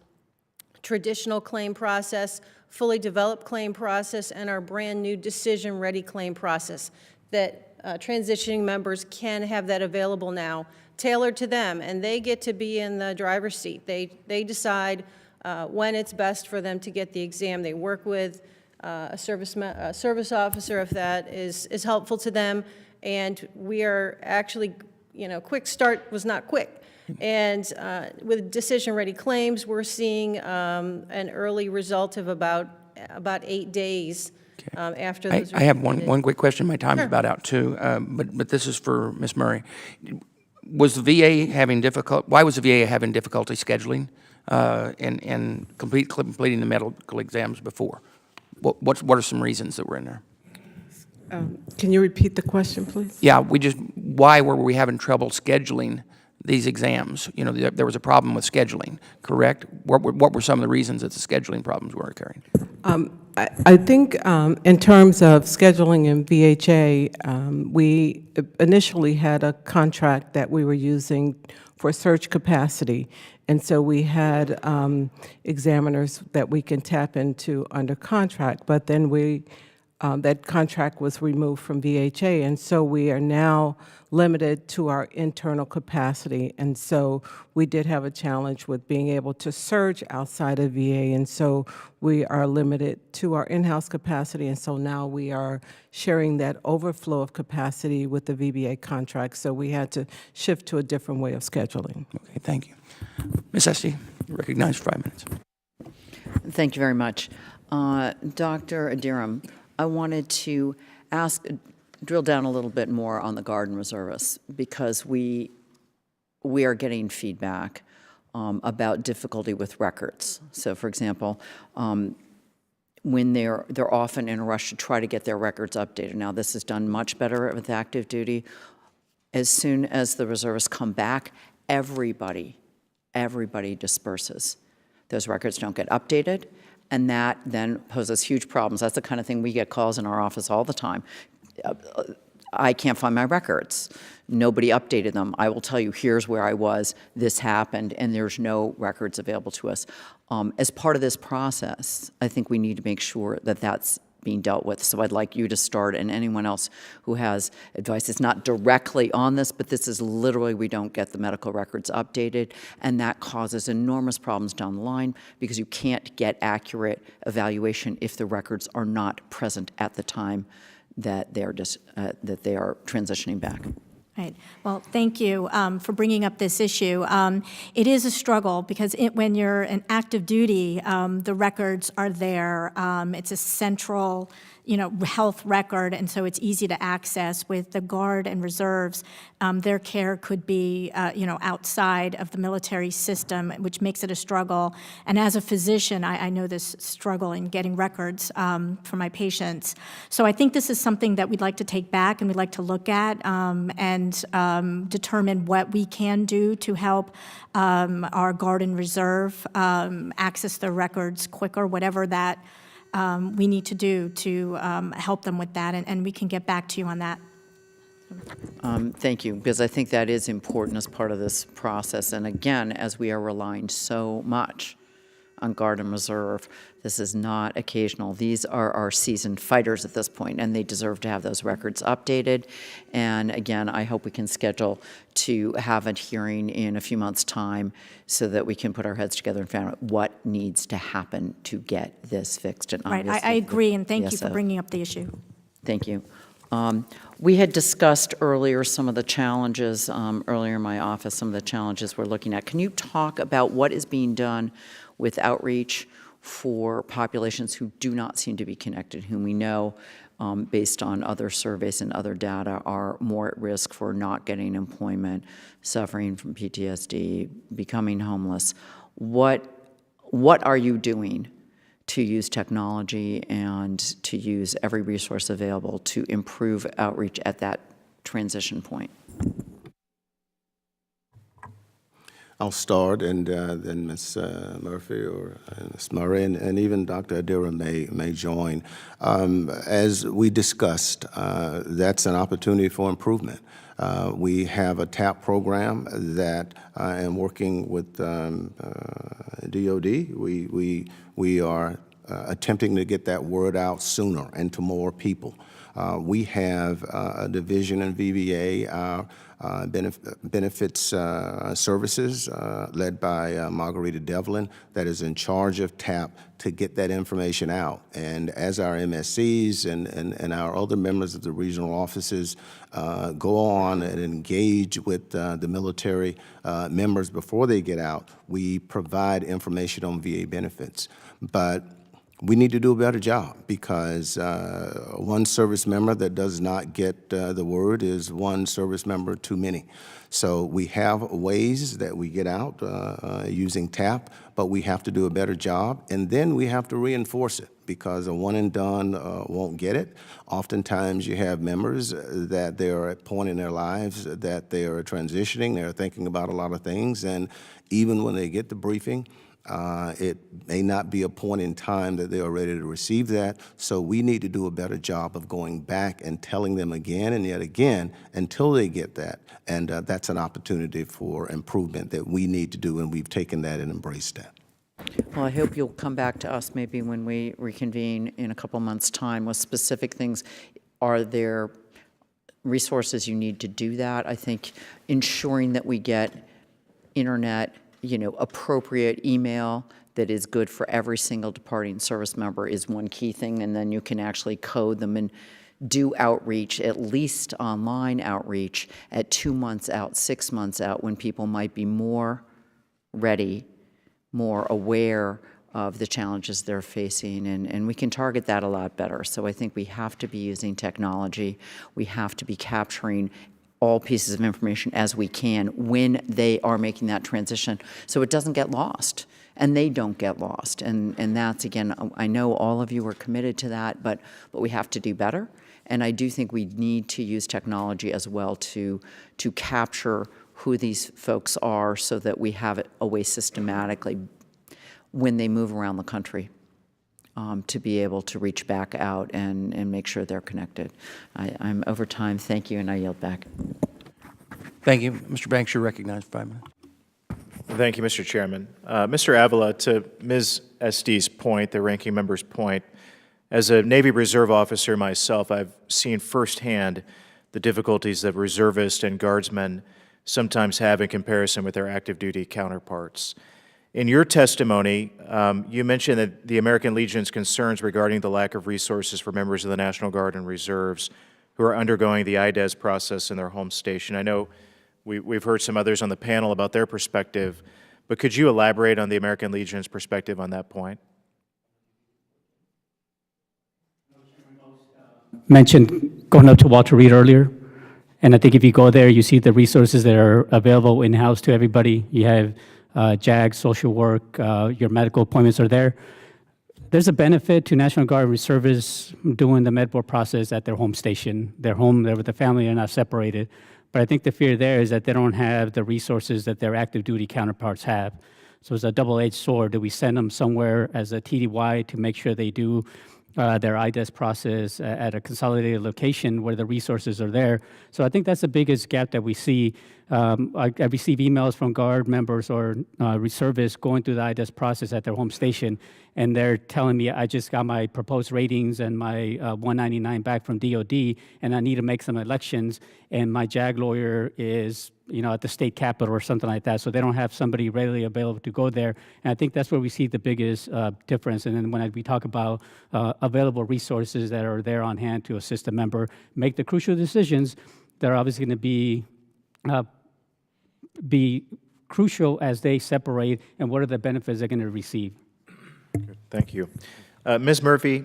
H: Traditional claim process, fully developed claim process, and our brand new decision-ready claim process that transitioning members can have that available now, tailored to them, and they get to be in the driver's seat. They decide when it's best for them to get the exam. They work with a service officer if that is helpful to them, and we are actually, Quick Start was not quick. And with decision-ready claims, we're seeing an early result of about 8 days after those.
B: I have one quick question. My time's about out too, but this is for Ms. Murray. Was the VA having why was the VA having difficulty scheduling and completing the medical exams before? What are some reasons that were in there?
I: Can you repeat the question, please?
B: Yeah, why were we having trouble scheduling these exams? There was a problem with scheduling, correct? What were some of the reasons that the scheduling problems were occurring?
I: I think in terms of scheduling in VHA, we initially had a contract that we were using for surge capacity, and so we had examiners that we can tap into under contract, but then that contract was removed from VHA, and so we are now limited to our internal capacity. And so we did have a challenge with being able to surge outside of VA, and so we are limited to our in-house capacity, and so now we are sharing that overflow of capacity with the VBA contract, so we had to shift to a different way of scheduling.
B: Okay, thank you. Ms. Esty, you're recognized for 5 minutes.
C: Thank you very much. Dr. Adiram, I wanted to drill down a little bit more on the Guard and Reservists, because we are getting feedback about difficulty with records. So, for example, when they're often in a rush to try to get their records updated. Now, this is done much better with active duty. As soon as the reservists come back, everybody disperses. Those records don't get updated, and that then poses huge problems. That's the kind of thing we get calls in our office all the time. I can't find my records. Nobody updated them. I will tell you, here's where I was, this happened, and there's no records available to us. As part of this process, I think we need to make sure that that's being dealt with. So I'd like you to start, and anyone else who has advice. It's not directly on this, but this is literally, we don't get the medical records updated, and that causes enormous problems down the line because you can't get accurate evaluation if the records are not present at the time that they are transitioning back.
D: Right. Well, thank you for bringing up this issue. It is a struggle because when you're in active duty, the records are there. It's a central, health record, and so it's easy to access. With the Guard and Reserves, their care could be, outside of the military system, which makes it a struggle. And as a physician, I know this struggle in getting records for my patients. So I think this is something that we'd like to take back and we'd like to look at and determine what we can do to help our Guard and Reserve access their records quicker, whatever that we need to do to help them with that, and we can get back to you on that.
C: Thank you, because I think that is important as part of this process. And again, as we are relying so much on Guard and Reserve, this is not occasional. These are our seasoned fighters at this point, and they deserve to have those records updated. And again, I hope we can schedule to have a hearing in a few months' time so that we can put our heads together and find out what needs to happen to get this fixed. And
D: Right,
C: obviously
D: I agree, and thank you for
C: so.
D: bringing up the issue.
C: Thank you. We had discussed earlier some of the challenges, earlier in my office, some of the challenges we're looking at. Can you talk about what is being done with outreach for populations who do not seem to be connected, whom we know, based on other surveys and other data, are more at risk for not getting employment, suffering from PTSD, becoming homeless? What are you doing to use technology and to use every resource available to improve outreach at that transition point?
E: I'll start, and then Ms. Murphy or Ms. Murray, and even Dr. Adira may join. As we discussed, that's an opportunity for improvement. We have a TAP program that, and working with DOD, we are attempting to get that word out sooner and to more people. We have a division in VBA, benefits services, led by Margarita Devlin, that is in charge of TAP to get that information out. And as our MSCs and our other members of the regional offices go on and engage with the military members before they get out, we provide information on VA benefits. But we need to do a better job, because one service member that does not get the word is one service member too many. So we have ways that we get out using TAP, but we have to do a better job, and then we have to reinforce it, because a one and done won't get it. Oftentimes you have members that they are at a point in their lives that they are transitioning, they're thinking about a lot of things, and even when they get the briefing, it may not be a point in time that they are ready to receive that. So we need to do a better job of going back and telling them again and yet again until they get that. And that's an opportunity for improvement that we need to do, and we've taken that and embraced that.
C: Well, I hope you'll come back to us maybe when we reconvene in a couple months' time with specific things. Are there resources you need to do that? I think ensuring that we get internet, appropriate email that is good for every single departing service member is one key thing, and then you can actually code them and do outreach, at least online outreach, at 2 months out, 6 months out, when people might be more ready, more aware of the challenges they're facing, and we can target that a lot better. So I think we have to be using technology. We have to be capturing all pieces of information as we can when they are making that transition, so it doesn't get lost and they don't get lost. And that's, again, I know all of you are committed to that, but we have to do better. And I do think we need to use technology as well to capture who these folks are, so that we have it a way systematically when they move around the country, to be able to reach back out and make sure they're connected. I'm over time. Thank you, and I yield back.
B: Thank you. Mr. Banks, you're recognized for 5 minutes.
J: Thank you, Mr. Chairman. Mr. Avila, to Ms. Estes' point, the ranking member's point, As a Navy Reserve officer myself, I've seen firsthand the difficulties that reservists and guardsmen sometimes have in comparison with their active duty counterparts. In your testimony, you mentioned that the American Legion's concerns regarding the lack of resources for members of the National Guard and Reserves who are undergoing the IDES process in their home station. I know we've heard some others on the panel about their perspective, but could you elaborate on the American Legion's perspective on that point?
F: Mentioned going up to Walter Reed earlier, and I think if you go there, you see the resources that are available in-house to everybody. You have JAG, social work, your medical appointments are there. There's a benefit to National Guard reservists doing the med board process at their home station. They're home, they're with the family, they're not separated. But I think the fear there is that they don't have the resources that their active duty counterparts have. So it's a double-edged sword. Do we send them somewhere as a TDY to make sure they do their IDES process at a consolidated location where the resources are there? So I think that's the biggest gap that we see. I receive emails from Guard members or reservists going through the IDES process at their home station, and they're telling me, I just got my proposed ratings and my 199 back from DOD, and I need to make some elections, and my JAG lawyer is at the state capitol or something like that, so they don't have somebody readily available to go there. And I think that's where we see the biggest difference. And then when we talk about available resources that are there on hand to assist a member make the crucial decisions, they're obviously going to be crucial as they separate and what are the benefits they're going to receive.
J: Good. Thank you. Ms. Murphy,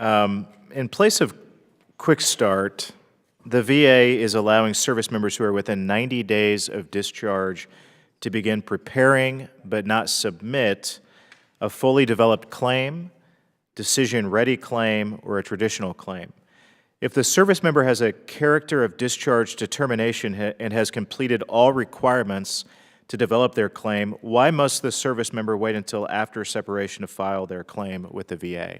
J: in place of Quick Start, the VA is allowing service members who are within 90 days of discharge to begin preparing but not submit a fully developed claim, decision-ready claim, or a traditional claim. If the service member has a character of discharge determination and has completed all requirements to develop their claim, why must the service member wait until after separation to file their claim with the VA?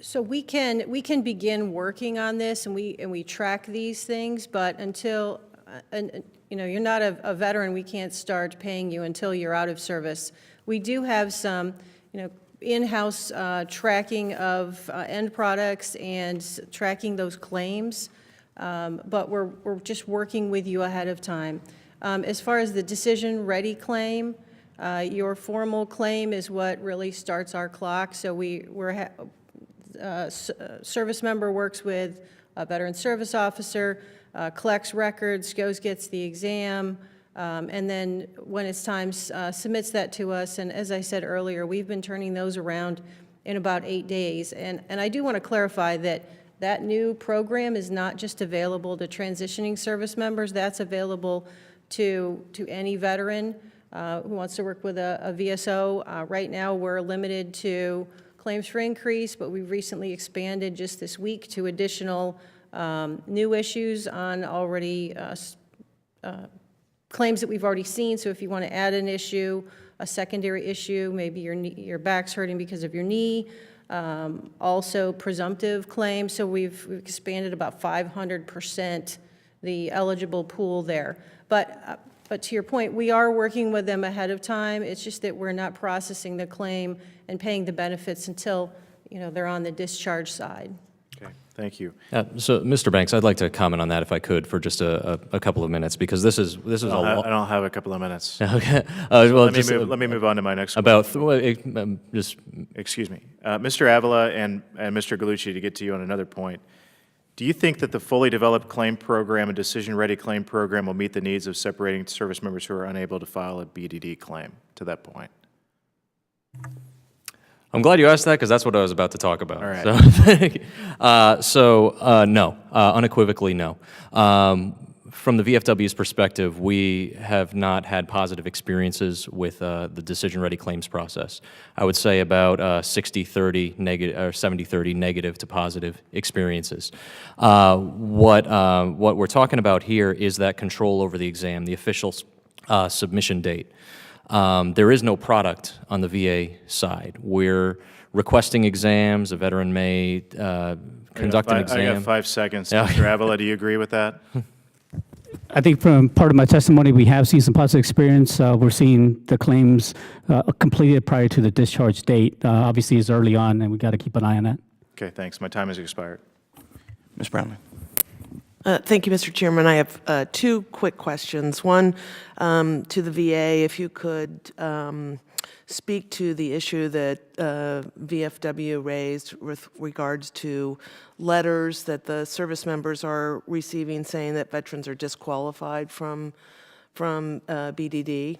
H: So we can begin working on this, and we track these things, but until you're not a veteran, we can't start paying you until you're out of service. We do have some in-house tracking of end products and tracking those claims, but we're just working with you ahead of time. As far as the decision-ready claim, your formal claim is what really starts our clock. So service member works with a veteran service officer, collects records, gets the exam, and then when it's time, submits that to us. And as I said earlier, we've been turning those around in about 8 days. And I do want to clarify that new program is not just available to transitioning service members. That's available to any veteran who wants to work with a VSO. Right now, we're limited to claims for increase, but we've recently expanded just this week to additional new issues on already claims that we've already seen. So if you want to add an issue, a secondary issue, maybe your back's hurting because of your knee, also presumptive claims. So we've expanded about 500% the eligible pool there. But to your point, we are working with them ahead of time. It's just that we're not processing the claim and paying the benefits until they're on the discharge side.
J: Okay, thank you.
G: So, Mr. Banks, I'd like to comment on that if I could for just a couple of minutes, because this is a
J: I don't have a couple of minutes.
G: Okay.
J: Let me move on to my next
G: about just
J: excuse me, Mr. Avila and Mr. Gallucci, to get to you on another point. Do you think that the fully developed claim program and decision-ready claim program will meet the needs of separating service members who are unable to file a BDD claim to that point?
G: I'm glad you asked that, because that's what I was about to talk about.
J: All right.
G: No, unequivocally no. From the VFW's perspective, we have not had positive experiences with the decision-ready claims process. I would say about 60-30 negative or 70-30 negative to positive experiences. What we're talking about here is that control over the exam, the official submission date. There is no product on the VA side. We're requesting exams. A veteran may conduct an exam.
J: I got 5 seconds.
G: Yeah.
J: Mr. Avila, do you agree with that?
F: I think from part of my testimony, we have seen some positive experience. We're seeing the claims completed prior to the discharge date. Obviously, it's early on, and we got to keep an eye on that.
J: Okay, thanks. My time has expired.
B: Ms. Brownlee.
K: Thank you, Mr. Chairman. I have two quick questions. One, to the VA, if you could speak to the issue that VFW raised with regards to letters that the service members are receiving saying that veterans are disqualified from BDD.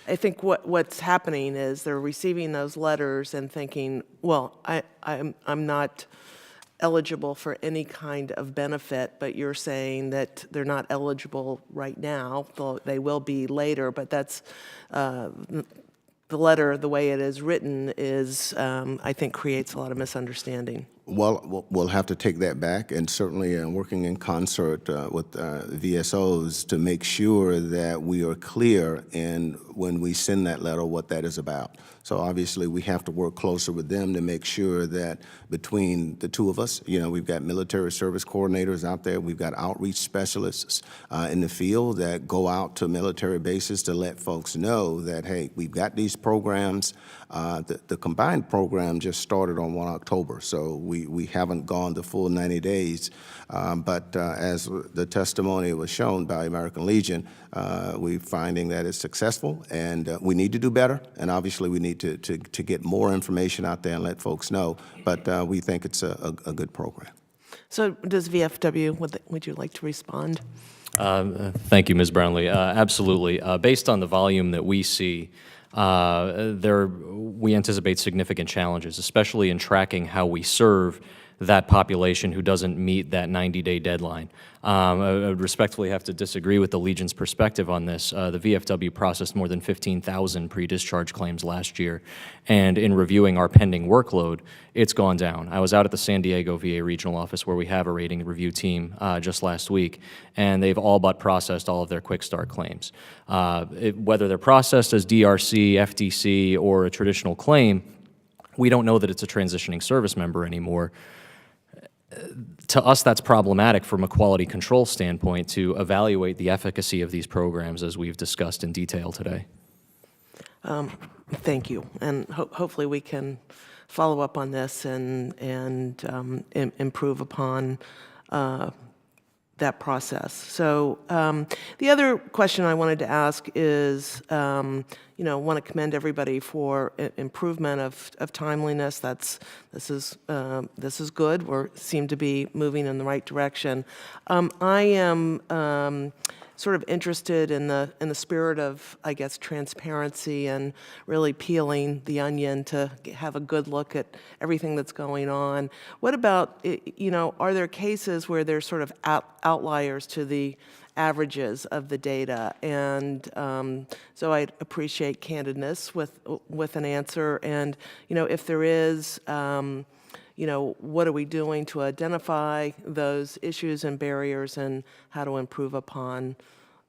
K: I think what's happening is they're receiving those letters and thinking, well, I'm not eligible for any kind of benefit, but you're saying that they're not eligible right now, though they will be later, but that's, the letter, the way it is written is, I think creates a lot of misunderstanding.
E: Well, we'll have to take that back, and certainly working in concert with VSOs to make sure that we are clear in when we send that letter what that is about. So obviously we have to work closer with them to make sure that between the two of us, you know, we've got military service coordinators out there, we've got outreach specialists in the field that go out to military bases to let folks know that, hey, we've got these programs. The combined program just started on 1 October, so we haven't gone the full 90 days. But as the testimony was shown by American Legion, we're finding that it's successful, and we need to do better, and obviously we need to get more information out there and let folks know, but we think it's a good program.
K: So does VFW, would you like to respond?
G: Thank you, Ms. Brownlee. Absolutely. Based on the volume that we see, we anticipate significant challenges, especially in tracking how we serve that population who doesn't meet that 90-day deadline. I would respectfully have to disagree with the Legion's perspective on this. The VFW processed more than 15,000 pre-discharge claims last year, and in reviewing our pending workload, it's gone down. I was out at the San Diego VA regional office where we have a rating review team just last week, and they've all but processed all of their quick start claims. Whether they're processed as DRC, FTC, or a traditional claim, we don't know that it's a transitioning service member anymore. To us, that's problematic from a quality control standpoint to evaluate the efficacy of these programs as we've discussed in detail today.
K: Thank you, and hopefully we can follow up on this and improve upon that process. So the other question I wanted to ask is, you know, want to commend everybody for improvement of timeliness. This is good. We seem to be moving in the right direction. I am sort of interested in the spirit of, I guess, transparency and really peeling the onion to have a good look at everything that's going on. What about, you know, are there cases where there's sort of outliers to the averages of the data? And so I'd appreciate candidness with an answer. And, you know, if there is, you know, what are we doing to identify those issues and barriers and how to improve upon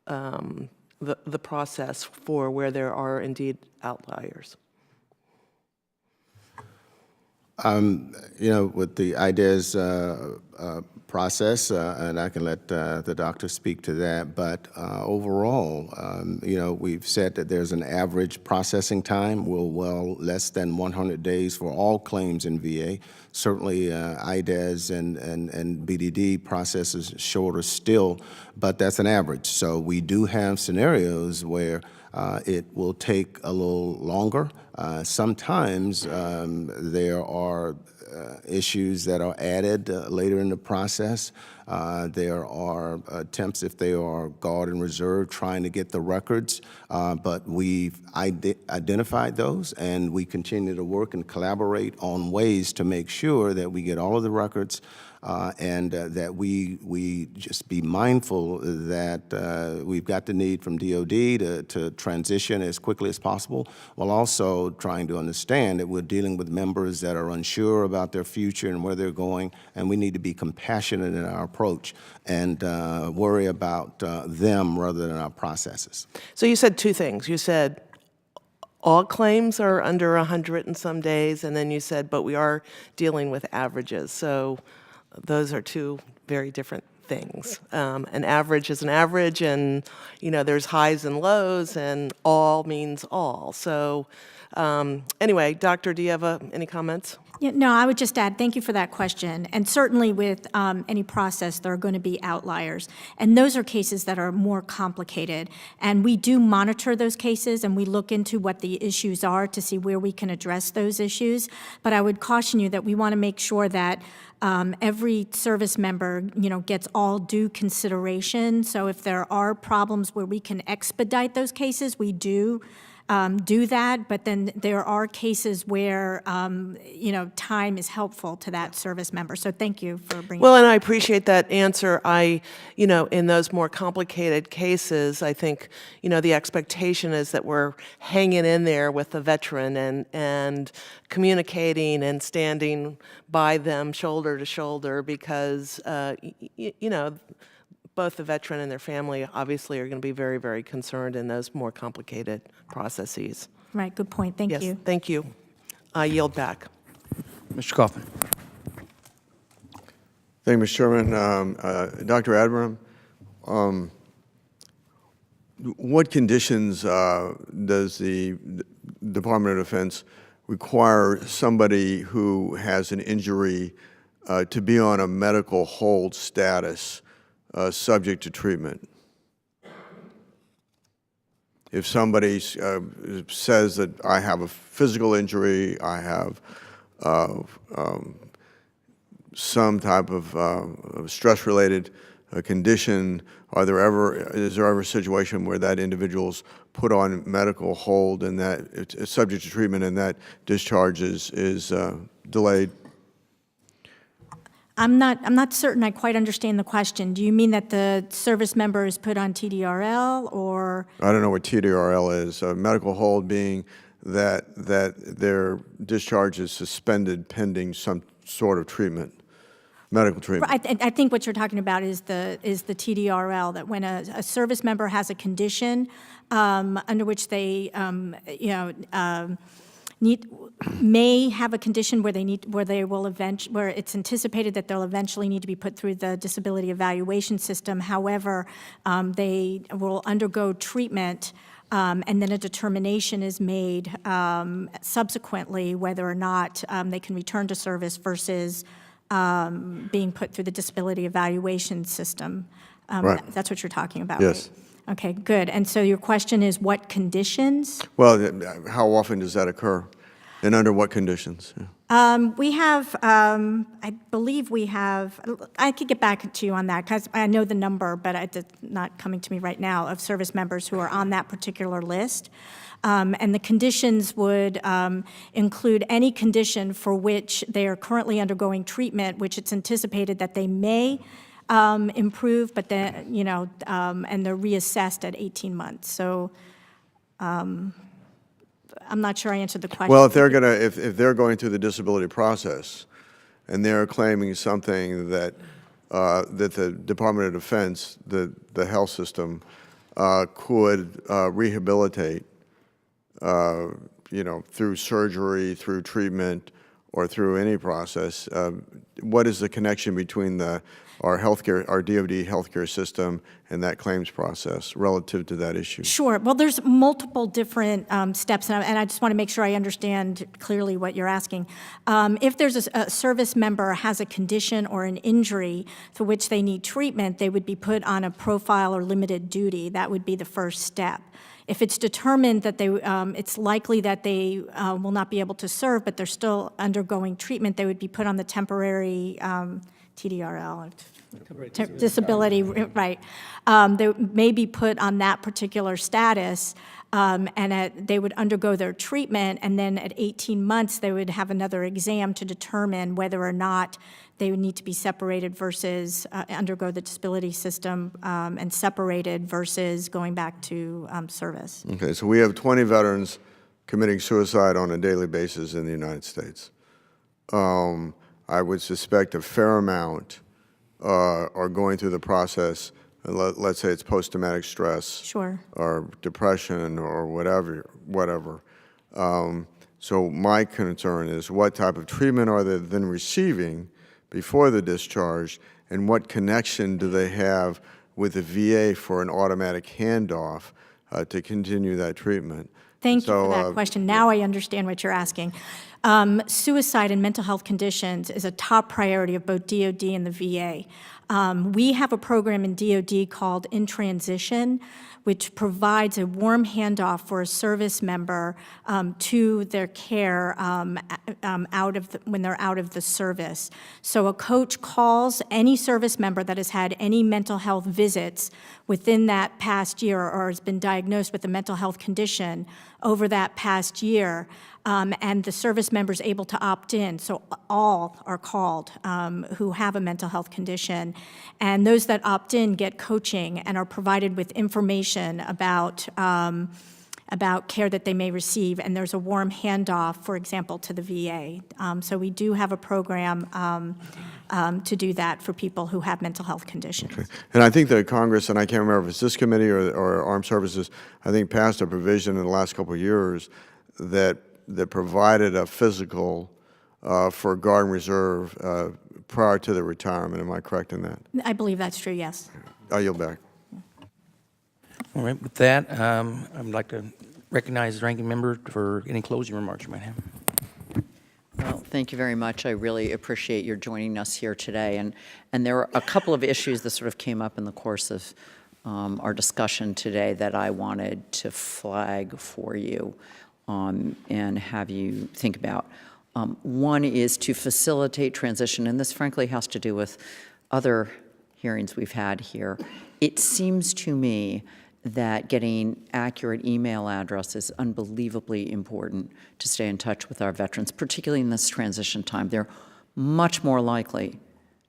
K: the process for where there are indeed outliers?
E: You know, with the IDES process, and I can let the doctor speak to that, but overall, you know, we've said that there's an average processing time, well less than 100 days for all claims in VA. Certainly IDES and BDD processes shorter still, but that's an average. So we do have scenarios where it will take a little longer. Sometimes there are issues that are added later in the process. There are attempts, if they are guard and reserve, trying to get the records, but we've identified those, and we continue to work and collaborate on ways to make sure that we get all of the records and that we just be mindful that we've got the need from DOD to transition as quickly as possible, while also trying to understand that we're dealing with members that are unsure about their future and where they're going, and we need to be compassionate in our approach and worry about them rather than our processes.
K: So you said two things. You said all claims are under 100 and some days, and then you said, but we are dealing with averages. So those are two very different things. An average is an average, and, you know, there's highs and lows, and all means all. So anyway, Doctor, do you have any comments?
D: Yeah, no, I would just add, thank you for that question. And certainly with any process, there are going to be outliers. And those are cases that are more complicated. And we do monitor those cases, and we look into what the issues are to see where we can address those issues. But I would caution you that we want to make sure that every service member, you know, gets all due consideration. So if there are problems where we can expedite those cases, we do that, but then there are cases where, you know, time is helpful to that service member. So thank you for bringing.
K: Well, and I appreciate that answer. You know, in those more complicated cases, I think, you know, the expectation is that we're hanging in there with the veteran and communicating and standing by them shoulder to shoulder because, you know, both the veteran and their family obviously are going to be very, very concerned in those more complicated processes.
D: Right, good point. Thank you.
K: Yes, thank you. I yield back.
B: Mr. Kaufman.
L: Thank you, Mr. Chairman. Dr. Adram, what conditions does the Department of Defense require somebody who has an injury to be on a medical hold status subject to treatment? If somebody says that I have a physical injury, I have some type of stress-related condition, is there ever a situation where that individual's put on medical hold and that it's subject to treatment and that discharge is delayed?
D: I'm not certain I quite understand the question. Do you mean that the service member is put on TDRL or?
L: I don't know what TDRL is. Medical hold being that their discharge is suspended pending some sort of treatment, medical treatment.
D: I think what you're talking about is the TDRL, that when a service member has a condition under which they, may have a condition where where it's anticipated that they'll eventually need to be put through the disability evaluation system. However, they will undergo treatment, and then a determination is made subsequently whether or not they can return to service versus being put through the disability evaluation system.
L: Right.
D: That's what you're talking about,
L: Yes.
D: right? Okay, good. And so your question is what conditions?
L: Well, how often does that occur? And under what conditions?
D: We have, I believe we have, I could get back to you on that because I know the number, but it's not coming to me right now, of service members who are on that particular list. And the conditions would include any condition for which they are currently undergoing treatment, which it's anticipated that they may improve, but then, and they're reassessed at 18 months. So, I'm not sure I answered the question.
L: Well, if they're going through the disability process and they're claiming something that that the Department of Defense, the health system, could rehabilitate, through surgery, through treatment, or through any process, what is the connection between our healthcare, our DOD healthcare system, and that claims process relative to that issue?
D: Sure. Well, there's multiple different steps, and I just want to make sure I understand clearly what you're asking. If there's a service member has a condition or an injury for which they need treatment, they would be put on a profile or limited duty. That would be the first step. If it's determined that it's likely that they will not be able to serve, but they're still undergoing treatment, they would be put on the temporary TDRL, disability, right. They may be put on that particular status, and they would undergo their treatment, and then at 18 months, they would have another exam to determine whether or not they would need to be separated versus undergo the disability system and separated versus going back to service.
L: Okay, so we have 20 veterans committing suicide on a daily basis in the United States. I would suspect a fair amount are going through the process. Let's say it's post-traumatic stress,
D: Sure.
L: or depression, or whatever. So my concern is what type of treatment are they then receiving before the discharge, and what connection do they have with the VA for an automatic handoff to continue that treatment?
D: Thank you for that question. Now I understand what you're asking. Suicide and mental health conditions is a top priority of both DOD and the VA. We have a program in DOD called In Transition, which provides a warm handoff for a service member to their care when they're out of the service. So a coach calls any service member that has had any mental health visits within that past year or has been diagnosed with a mental health condition over that past year, and the service member is able to opt in. So all are called who have a mental health condition. And those that opt in get coaching and are provided with information about care that they may receive. And there's a warm handoff, for example, to the VA. So we do have a program to do that for people who have mental health conditions.
L: Okay. And I think that Congress, and I can't remember if it's this committee or Armed Services, I think passed a provision in the last couple of years that provided a physical for Guard and Reserve prior to the retirement. Am I correct in that?
D: I believe that's true, yes.
L: I yield back.
B: All right, with that, I'd like to recognize the ranking member for any closing remarks you might have.
C: Well, thank you very much. I really appreciate your joining us here today. And there are a couple of issues that sort of came up in the course of our discussion today that I wanted to flag for you and have you think about. One is to facilitate transition, and this frankly has to do with other hearings we've had here. It seems to me that getting accurate email address is unbelievably important to stay in touch with our veterans, particularly in this transition time. They're much more likely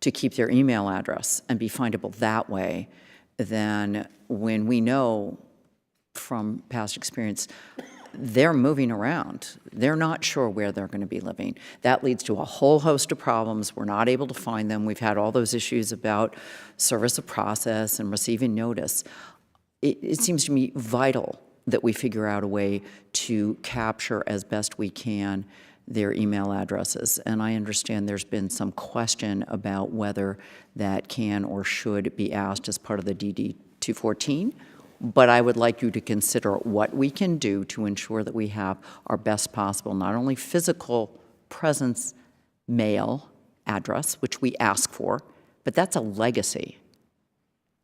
C: to keep their email address and be findable that way than when we know from past experience they're moving around. They're not sure where they're going to be living. That leads to a whole host of problems. We're not able to find them. We've had all those issues about service of process and receiving notice. It seems to me vital that we figure out a way to capture as best we can their email addresses. And I understand there's been some question about whether that can or should be asked as part of the DD 214. But I would like you to consider what we can do to ensure that we have our best possible, not only physical presence mail address, which we ask for, but that's a legacy.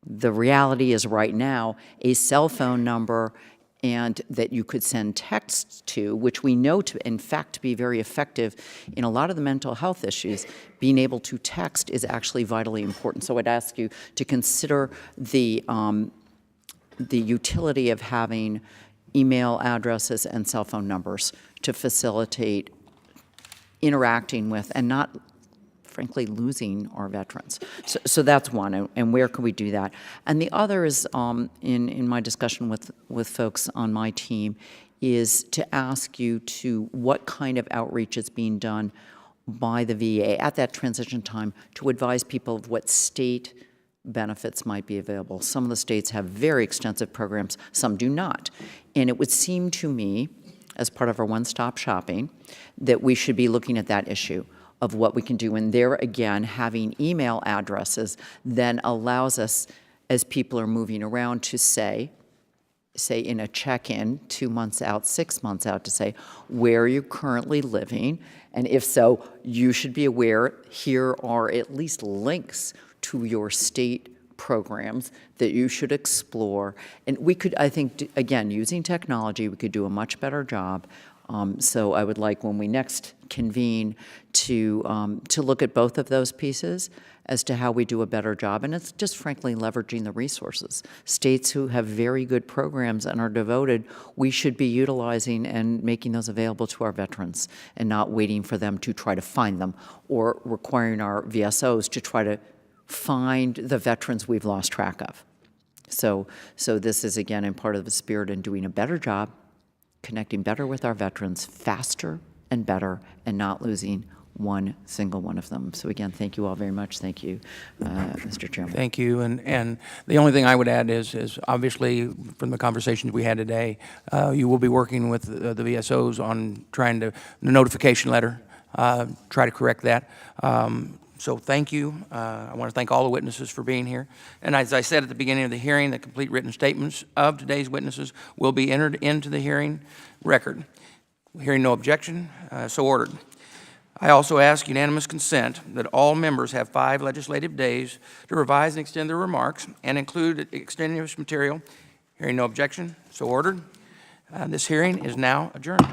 C: The reality is right now, a cell phone number and that you could send texts to, which we know to, in fact, be very effective in a lot of the mental health issues, being able to text is actually vitally important. So I'd ask you to consider the utility of having email addresses and cell phone numbers to facilitate interacting with and not, frankly, losing our veterans. So that's one, and where can we do that? And the other is, in my discussion with folks on my team, is to ask you to what kind of outreach is being done by the VA at that transition time to advise people of what state benefits might be available. Some of the states have very extensive programs, some do not. And it would seem to me, as part of our one-stop shopping, that we should be looking at that issue of what we can do. And there again, having email addresses then allows us, as people are moving around, to say in a check-in 2 months out, 6 months out, to say, where are you currently living? And if so, you should be aware here are at least links to your state programs that you should explore. And we could, I think, again, using technology, we could do a much better job. So I would like, when we next convene, to look at both of those pieces as to how we do a better job. And it's just, frankly, leveraging the resources. States who have very good programs and are devoted, we should be utilizing and making those available to our veterans and not waiting for them to try to find them or requiring our VSOs to try to find the veterans we've lost track of. So this is, again, in part of the spirit in doing a better job, connecting better with our veterans faster and better, and not losing one single one of them. So again, thank you all very much. Thank you, Mr. Chairman.
B: Thank you. And the only thing I would add is obviously from the conversations we had today, you will be working with the VSOs on trying to, the notification letter, try to correct that. So thank you. I want to thank all the witnesses for being here. And as I said at the beginning of the hearing, the complete written statements of today's witnesses will be entered into the hearing record. Hearing no objection, so ordered. I also ask unanimous consent that all members have 5 legislative days to revise and extend their remarks and include extraneous material. Hearing no objection, so ordered. This hearing is now adjourned.